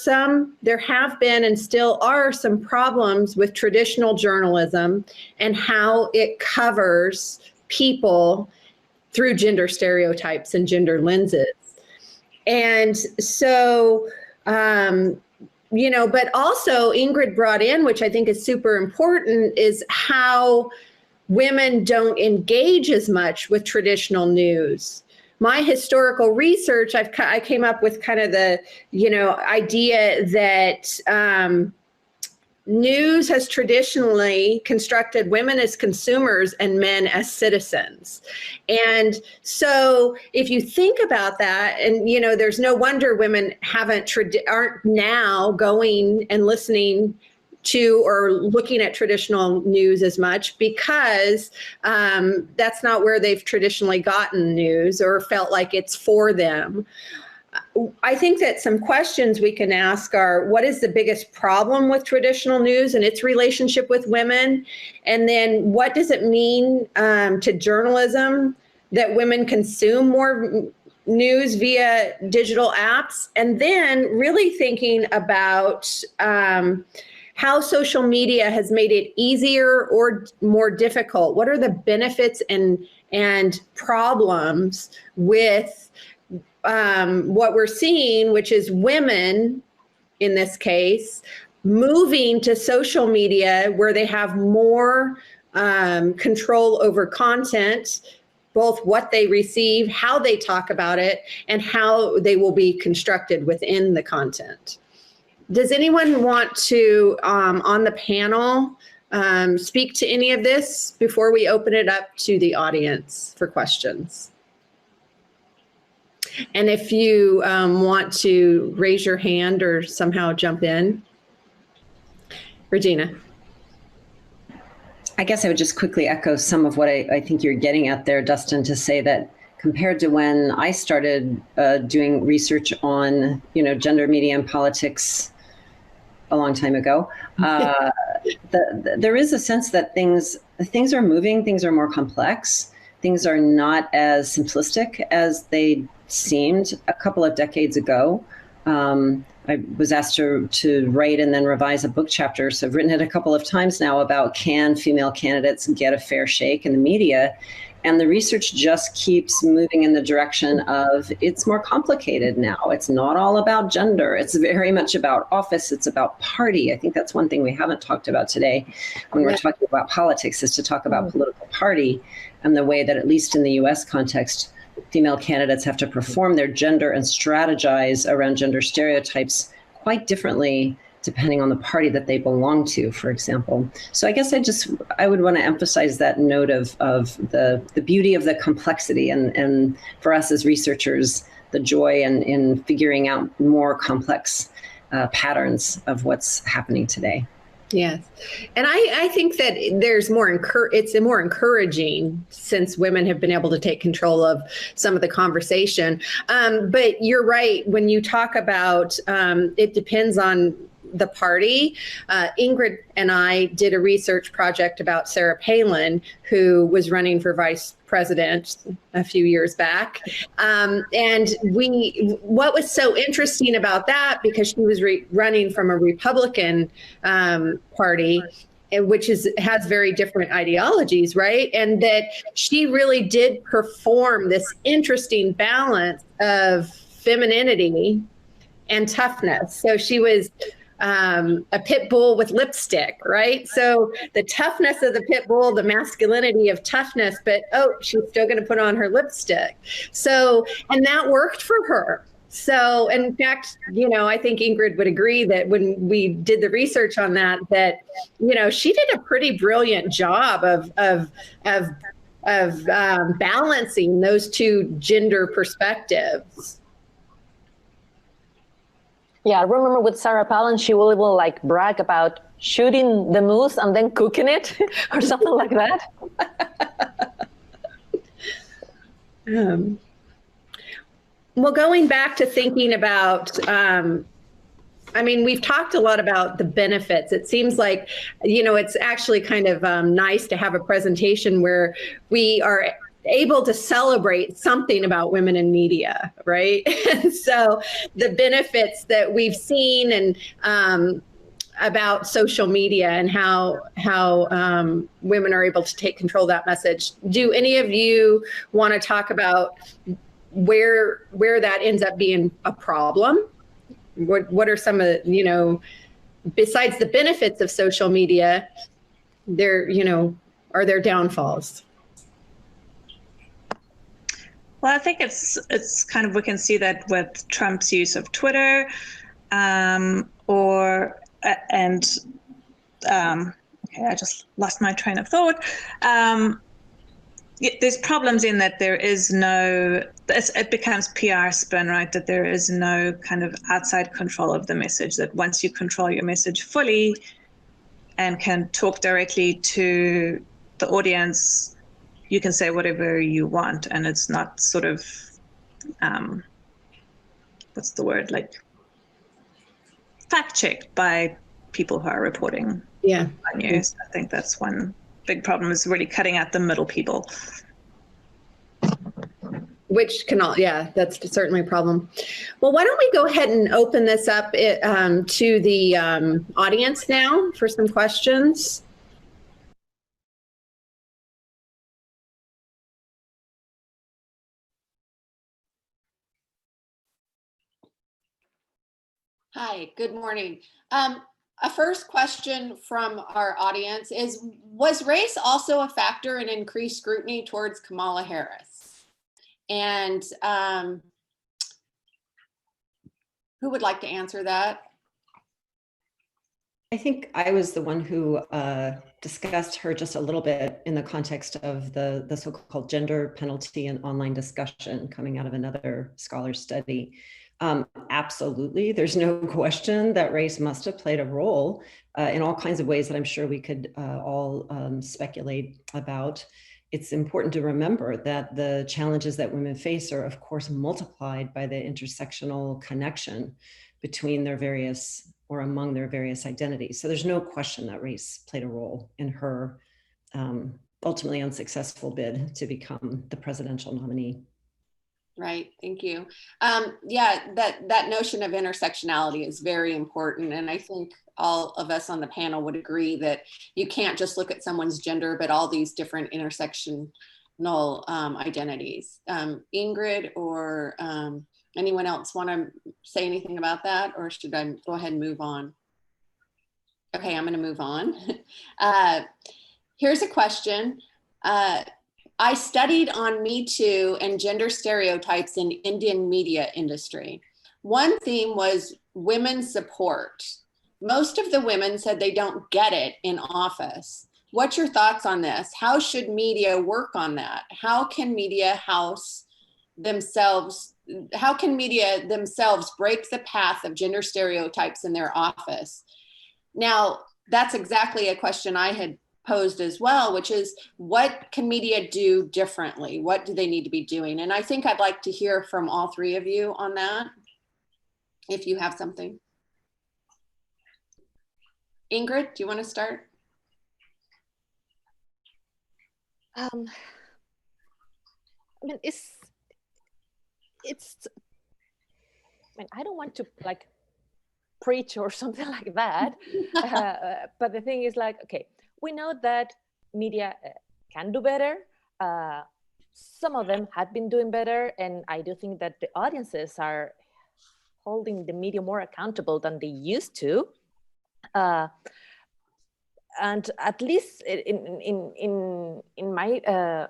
have been and still are some problems with traditional journalism and how it covers people through gender stereotypes and gender lenses. And so, but also Ingrid brought in, which I think is super important, is how women don't engage as much with traditional news. My historical research, I came up with kind of the, idea that news has traditionally constructed women as consumers and men as citizens. And so if you think about that, and there's no wonder women aren't now going and listening to or looking at traditional news as much, because that's not where they've traditionally gotten news or felt like it's for them. I think that some questions we can ask are, what is the biggest problem with traditional news and its relationship with women? And then what does it mean to journalism that women consume more news via digital apps? And then really thinking about how social media has made it easier or more difficult. What are the benefits and problems with what we're seeing, which is women, in this case, moving to social media where they have more control over content, both what they receive, how they talk about it, and how they will be constructed within the content. Does anyone want to, on the panel, speak to any of this before we open it up to the audience for questions? And if you want to raise your hand or somehow jump in. Regina. I guess I would just quickly echo some of what I think you're getting at there, Dustin, to say that compared to when I started doing research on, gender, media, and politics a long time ago, there is a sense that things are moving, things are more complex, things are not as simplistic as they seemed a couple of decades ago. I was asked to write and then revise a book chapter. So I've written it a couple of times now about, can female candidates get a fair shake in the media? And the research just keeps moving in the direction of, it's more complicated now. It's not all about gender. It's very much about office. It's about party. I think that's one thing we haven't talked about today when we're talking about politics, is to talk about political party and the way that, at least in the US context, female candidates have to perform their gender and strategize around gender stereotypes quite differently depending on the party that they belong to, for example. So I guess I would want to emphasize that note of the beauty of the complexity, and for us as researchers, the joy in figuring out more complex patterns of what's happening today. Yes. And I think that there's it's more encouraging since women have been able to take control of some of the conversation. But you're right. When you talk about, it depends on the party. Ingrid and I did a research project about Sarah Palin, who was running for vice president a few years back. And what was so interesting about that, because she was running from a Republican party, which has very different ideologies, right? And that she really did perform this interesting balance of femininity and toughness. So she was a pit bull with lipstick, right? So the toughness of the pit bull, the masculinity of toughness, but she's still going to put on her lipstick. So, and that worked for her. So, in fact, I think Ingrid would agree that when we did the research on that, she did a pretty brilliant job of balancing those two gender perspectives. Yeah, I remember with Sarah Palin, she will brag about shooting the moose and then cooking it or something like that. Well, going back to thinking about, we've talked a lot about the benefits. It seems like, it's actually kind of nice to have a presentation where we are able to celebrate something about women in media, right? And so the benefits that we've seen and about social media and how women are able to take control of that message. Do any of you want to talk about where that ends up being a problem? What are some of, besides the benefits of social media, are there downfalls? Well, I think it's kind of, we can see that with Trump's use of Twitter, okay, I just lost my train of thought. There's problems in that there is no, it becomes PR spin, right? That there is no kind of outside control of the message, that once you control your message fully and can talk directly to the audience, you can say whatever you want, and it's not sort of, what's the word, fact checked by people who are reporting news. I think that's one big problem, is really cutting out the middle people. Which that's certainly a problem. Well, why don't we go ahead and open this up to the audience now for some questions. Hi, good morning. A first question from our audience is, was race also a factor in increased scrutiny towards Kamala Harris? And who would like to answer that? I think I was the one who discussed her just a little bit in the context of the so-called gender penalty and online discussion coming out of another scholar's study. Absolutely, there's no question that race must have played a role in all kinds of ways that I'm sure we could all speculate about. It's important to remember that the challenges that women face are, of course, multiplied by the intersectional connection between their various, or among their various identities. So there's no question that race played a role in her ultimately unsuccessful bid to become the presidential nominee. Right. Thank you. Yeah, that notion of intersectionality is very important. And I think all of us on the panel would agree that you can't just look at someone's gender, but all these different intersectional identities. Ingrid or anyone else want to say anything about that, or should I go ahead and move on? Okay, I'm going to move on. Here's a question. I studied on Me Too and gender stereotypes in Indian media industry. One theme was women's support. Most of the women said they don't get it in office. What's your thoughts on this? How should media work on that? How can media themselves break the path of gender stereotypes in their office? Now, that's exactly a question I had posed as well, which is, what can media do differently? What do they need to be doing? And I think I'd like to hear from all three of you on that, if you have something. Ingrid, do you want to start? I mean, I don't want to like preach or something like that, but the thing is, like, okay, we know that media can do better. Some of them have been doing better, and I do think that the audiences are holding the media more accountable than they used to. And at least in my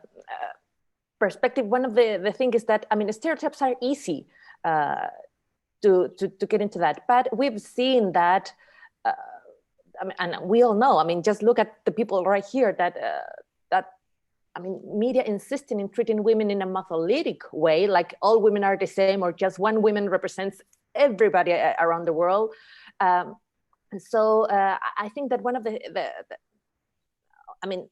perspective, one of the things is that, I mean, stereotypes are easy to get into that, but we've seen that. I mean, and we all know, I mean, just look at the people right here that I mean, media insisting in treating women in a monolithic way, like all women are the same, or just one woman represents everybody around the world. So I think that one of the I mean,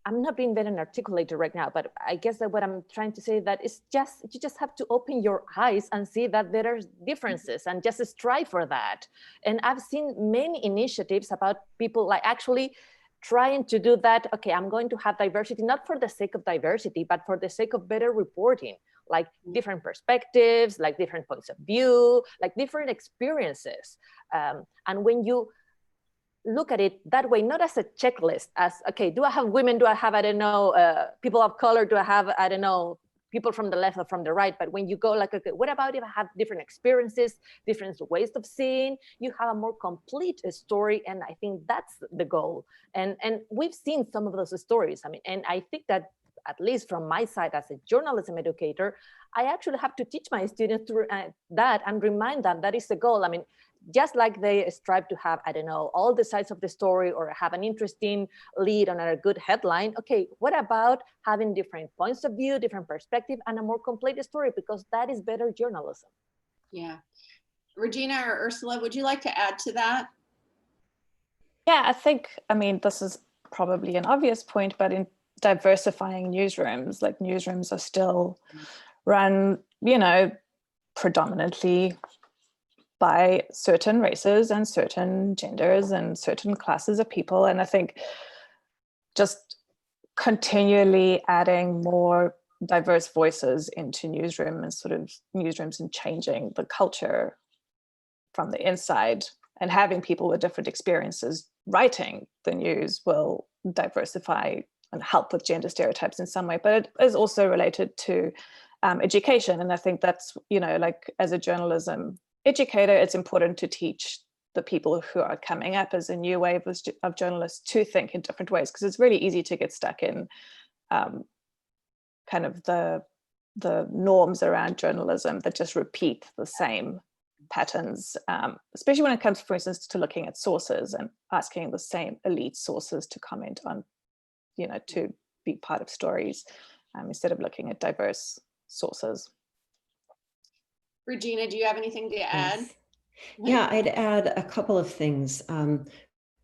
I'm not being very articulated right now, but I guess that what I'm trying to say that is just, you just have to open your eyes and see that there are differences and just strive for that. And I've seen many initiatives about people like actually trying to do that. Okay, I'm going to have diversity, not for the sake of diversity, but for the sake of better reporting, like different perspectives, like different points of view, like different experiences. And when you look at it that way, not as a checklist, as, okay, do I have women? Do I have, I don't know, people of color? Do I have, I don't know, people from the left or from the right? But when you go like, okay, what about if I have different experiences, different ways of seeing, you have a more complete story. And I think that's the goal. And we've seen some of those stories. I mean, and I think that, at least from my side as a journalism educator, I actually have to teach my students through that and remind them that is the goal. I mean, just like they strive to have, I don't know, all the sides of the story or have an interesting lead on a good headline. Okay, what about having different points of view, different perspective, and a more complete story? Because that is better journalism. Yeah. Regina or Urszula, would you like to add to that? Yeah, I think, I mean, this is probably an obvious point, but in diversifying newsrooms, like newsrooms are still run, you know, predominantly by certain races and certain genders and certain classes of people. And I think just continually adding more diverse voices into newsrooms and changing the culture from the inside and having people with different experiences writing the news will diversify and help with gender stereotypes in some way. But it is also related to education. And I think that's, you know, like as a journalism educator, it's important to teach the people who are coming up as a new wave of journalists to think in different ways, because it's really easy to get stuck in kind of the norms around journalism that just repeat the same patterns, especially when it comes, for instance, to looking at sources and asking the same elite sources to comment on, you know, to be part of stories instead of looking at diverse sources. Regina, do you have anything to add? Yes. Yeah, I'd add a couple of things.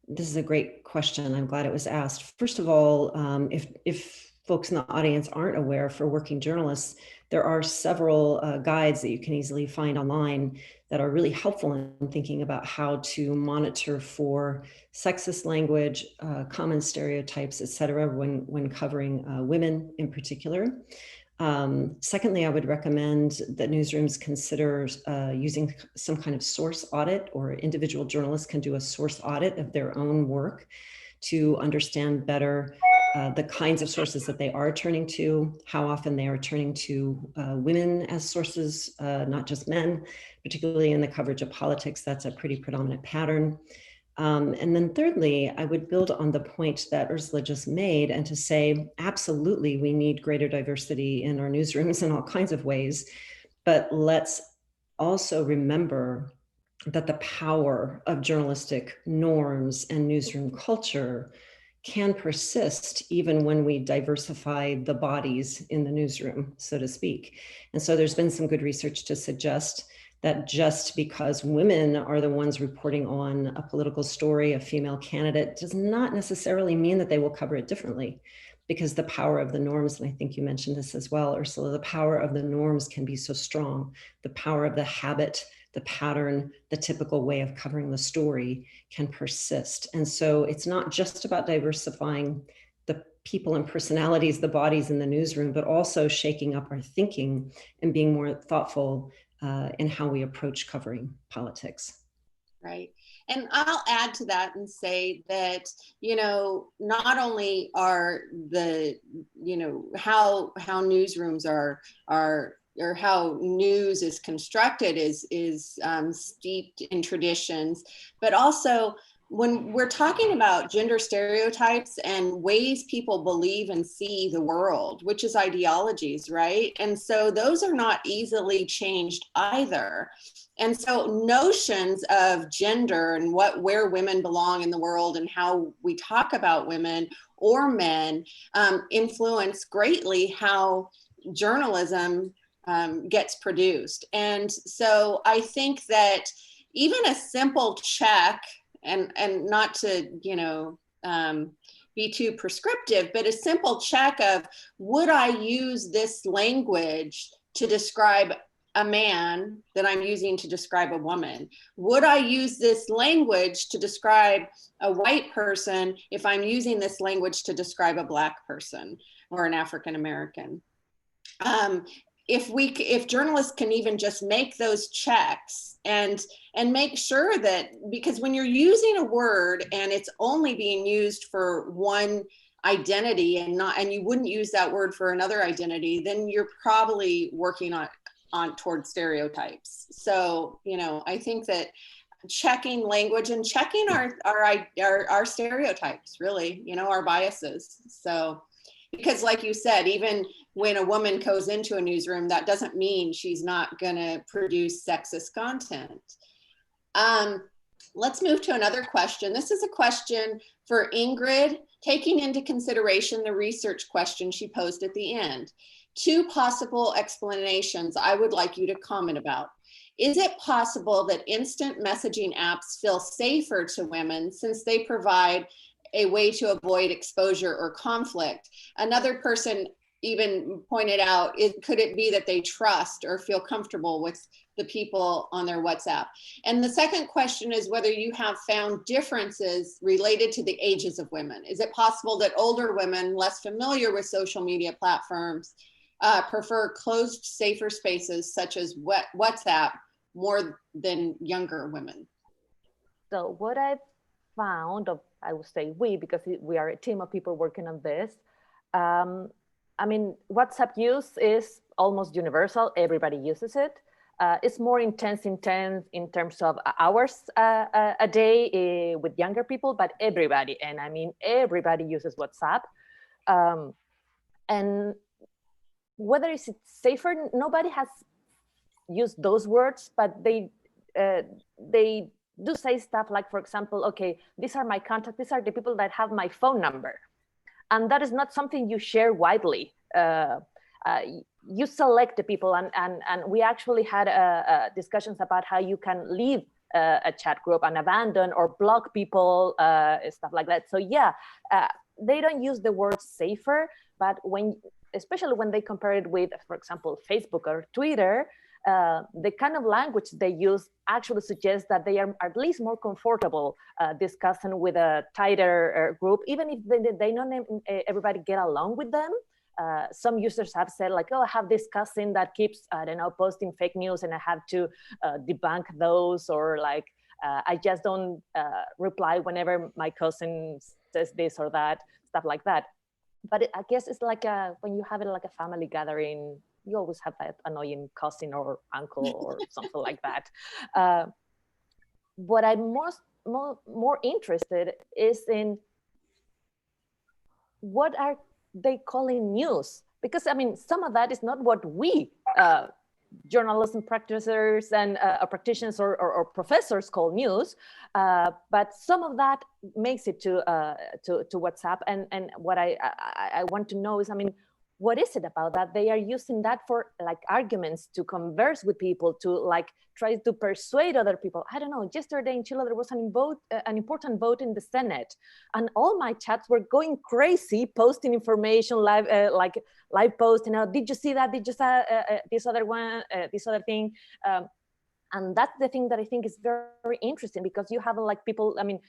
This is a great question. I'm glad it was asked. First of all, if folks in the audience aren't aware, for working journalists, there are several guides that you can easily find online that are really helpful in thinking about how to monitor for sexist language, common stereotypes, et cetera, when covering women in particular. Secondly, I would recommend that newsrooms consider using some kind of source audit, or individual journalists can do a source audit of their own work to understand better the kinds of sources that they are turning to, how often they are turning to women as sources, not just men, particularly in the coverage of politics. That's a pretty predominant pattern. And then thirdly, I would build on the point that Urszula just made, and to say, absolutely, we need greater diversity in our newsrooms in all kinds of ways, but let's also remember that the power of journalistic norms and newsroom culture can persist even when we diversify the bodies in the newsroom, so to speak. And so there's been some good research to suggest that just because women are the ones reporting on a political story, a female candidate, does not necessarily mean that they will cover it differently, because the power of the norms, and I think you mentioned this as well, Urszula, the power of the norms can be so strong. The power of the habit, the pattern, the typical way of covering the story can persist. And so it's not just about diversifying the people and personalities, the bodies in the newsroom, but also shaking up our thinking and being more thoughtful in how we approach covering politics. Right. And I'll add to that and say that, you know, not only are the, you know, how newsrooms are or how news is constructed is steeped in traditions, but also when we're talking about gender stereotypes and ways people believe and see the world, which is ideologies, right? And so those are not easily changed either. And so notions of gender and where women belong in the world and how we talk about women or men influence greatly how journalism gets produced. And so I think that even a simple check, and not to, you know, be too prescriptive, but a simple check of, would I use this language to describe a man that I'm using to describe a woman? Would I use this language to describe a white person if I'm using this language to describe a Black person or an African American? If journalists can even just make those checks and make sure that, because when you're using a word and it's only being used for one identity and you wouldn't use that word for another identity, then you're probably working on towards stereotypes. So, you know, I think that checking language and checking our stereotypes, really, you know, our biases. So, because like you said, even when a woman goes into a newsroom, that doesn't mean she's not gonna produce sexist content. Let's move to another question. This is a question for Ingrid, taking into consideration the research question she posed at the end. 2 possible explanations I would like you to comment about. Is it possible that instant messaging apps feel safer to women since they provide a way to avoid exposure or conflict? Another person even pointed out, could it be that they trust or feel comfortable with the people on their WhatsApp? And the second question is whether you have found differences related to the ages of women. Is it possible that older women, less familiar with social media platforms, prefer closed, safer spaces such as WhatsApp more than younger women? So what I've found, I would say because we are a team of people working on this. I mean, WhatsApp use is almost universal. Everybody uses it. It's more intense in terms of hours a day with younger people, but everybody, and I mean everybody uses WhatsApp. And whether it's safer, nobody has used those words, but they do say stuff like, for example, okay, these are my contacts, these are the people that have my phone number. And that is not something you share widely. You select the people, and we actually had discussions about how you can leave a chat group and abandon or block people, stuff like that. So yeah, they don't use the word safer, but especially when they compare it with, for example, Facebook or Twitter, the kind of language they use actually suggests that they are at least more comfortable discussing with a tighter group, even if they don't everybody get along with them. some users have said like, oh, I have this cousin that keeps, I don't know, posting fake news and I have to debunk those, or like, I just don't reply whenever my cousin says this or that, stuff like that. But I guess it's like when you have it like a family gathering, you always have that annoying cousin or uncle or something like that. What I'm more interested is in what are they calling news? Because I mean, some of that is not what we journalism practitioners and practitioners or professors call news, but some of that makes it to WhatsApp. And what I want to know is, I mean, what is it about that they are using that for like arguments, to converse with people, to like try to persuade other people? I don't know, yesterday in Chile there was an important vote in the Senate, and all my chats were going crazy, posting information live, like live post, you know, did you see that, did you see this other one, this other thing, and that's the thing that I think is very, very interesting, because you have like people, I mean,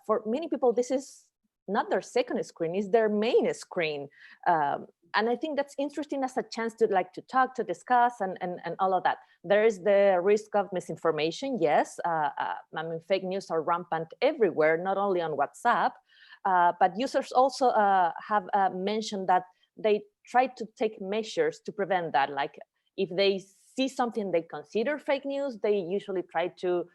for many people this is not their second screen, it's their main screen. And I think that's interesting as a chance to like to talk, to discuss, and all of that. There is the risk of misinformation, yes. I mean, fake news are rampant everywhere, not only on WhatsApp, but users also have mentioned that they try to take measures to prevent that. Like if they see something they consider fake news, they usually try to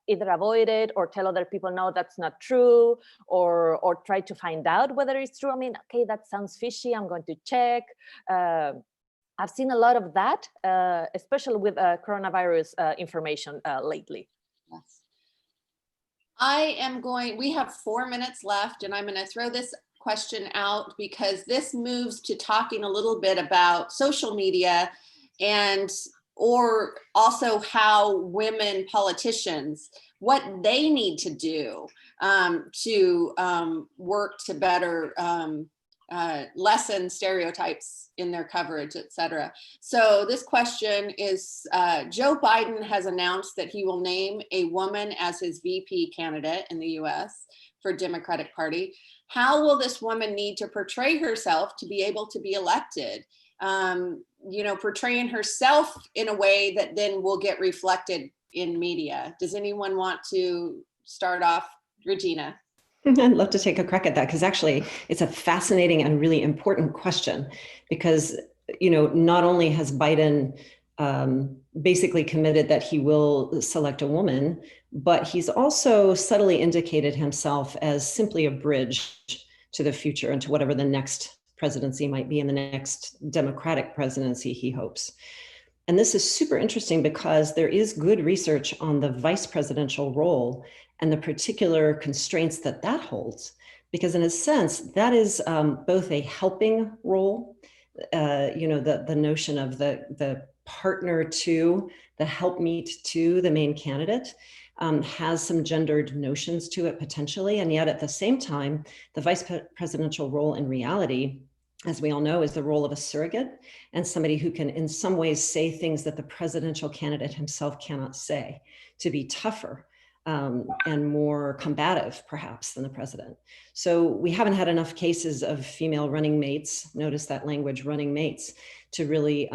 either avoid it or tell other people, no, that's not true, or try to find out whether it's true. I mean, okay, that sounds fishy, I'm going to check. I've seen a lot of that, especially with coronavirus information lately. Yes. We have 4 minutes left, and I'm going to throw this question out because this moves to talking a little bit about social media, and or also how women politicians, what they need to do to work to better lessen stereotypes in their coverage, et cetera. So this question is, Joe Biden has announced that he will name a woman as his VP candidate in the US for Democratic Party. How will this woman need to portray herself to be able to be elected? You know, portraying herself in a way that then will get reflected in media. Does anyone want to start off? Regina. I'd love to take a crack at that, because actually it's a fascinating and really important question, because, you know, not only has Biden basically committed that he will select a woman, but he's also subtly indicated himself as simply a bridge to the future and to whatever the next presidency might be in the next Democratic presidency, he hopes. And this is super interesting because there is good research on the vice presidential role and the particular constraints that that holds. Because in a sense, that is both a helping role, you know, the notion of the partner to, the helpmeet to the main candidate, has some gendered notions to it potentially. And yet at the same time, the vice presidential role in reality, as we all know, is the role of a surrogate and somebody who can in some ways say things that the presidential candidate himself cannot say, to be tougher and more combative perhaps than the president. So we haven't had enough cases of female running mates, notice that language, running mates, to really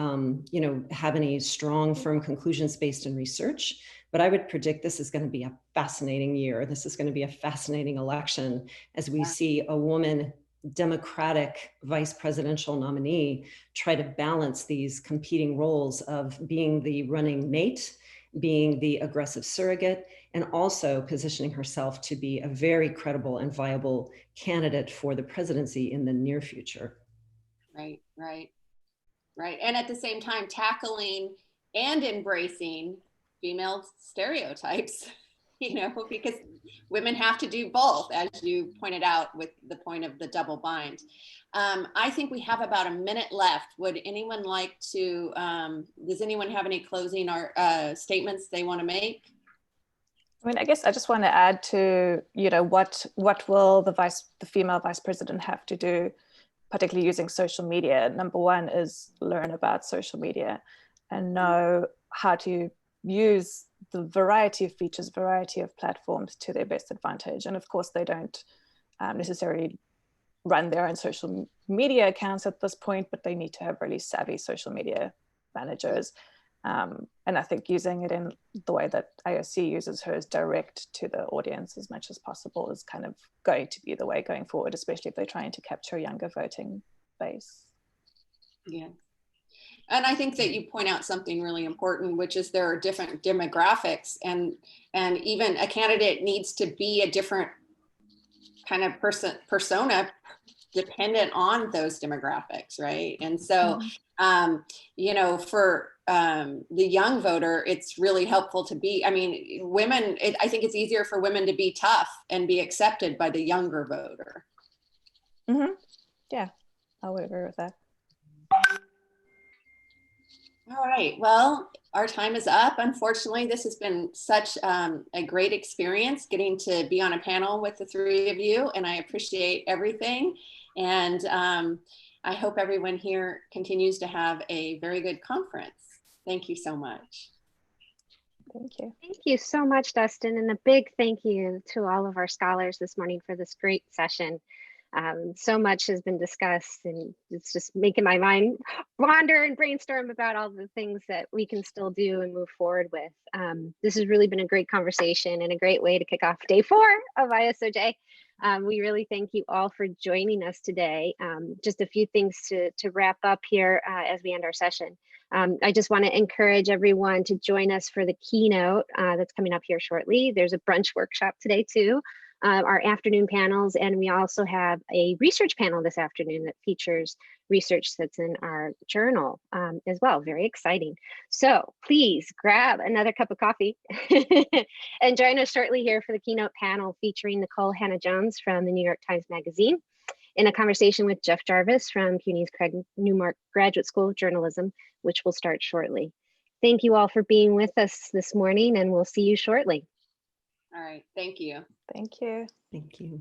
you know, have any strong, firm conclusions based in research. But I would predict this is going to be a fascinating year. This is going to be a fascinating election as we see a woman Democratic vice presidential nominee try to balance these competing roles of being the running mate, being the aggressive surrogate, and also positioning herself to be a very credible and viable candidate for the presidency in the near future. Right. And at the same time, tackling and embracing female stereotypes, you know, because women have to do both, as you pointed out with the point of the double bind. I think we have about a minute left. Would anyone like to, does anyone have any closing or statements they want to make? I mean, I guess I just want to add to, you know, what will the female vice president have to do, particularly using social media? Number one is learn about social media and know how to use the variety of features, variety of platforms to their best advantage. And of course, they don't necessarily run their own social media accounts at this point, but they need to have really savvy social media managers. And I think using it in the way that IOC uses hers, direct to the audience as much as possible, is kind of going to be the way going forward, especially if they're trying to capture a younger voting base. Yeah. And I think that you point out something really important, which is there are different demographics, and even a candidate needs to be a different kind of persona dependent on those demographics, right? And so, you know, for the young voter, it's really helpful to be, I mean, women, I think it's easier for women to be tough and be accepted by the younger voter. Yeah, I would agree with that. All right, well, our time is up. Unfortunately, this has been such a great experience getting to be on a panel with the three of you, and I appreciate everything. And I hope everyone here continues to have a very good conference. Thank you so much. Thank you. Thank you so much, Dustin, and a big thank you to all of our scholars this morning for this great session. So much has been discussed, and it's just making my mind wander and brainstorm about all the things that we can still do and move forward with. This has really been a great conversation and a great way to kick off day 4 of ISOJ. We really thank you all for joining us today. Just a few things to wrap up here as we end our session. I just want to encourage everyone to join us for the keynote that's coming up here shortly. There's a brunch workshop today too. Our afternoon panels, and we also have a research panel this afternoon that features research that's in our journal as well. Very exciting. So please grab another cup of coffee and join us shortly here for the keynote panel featuring Nicole Hannah-Jones from the New York Times Magazine, in a conversation with Jeff Jarvis from CUNY's Craig Newmark Graduate School of Journalism, which will start shortly. Thank you all for being with us this morning, and we'll see you shortly. All right, thank you. Thank you. Thank you.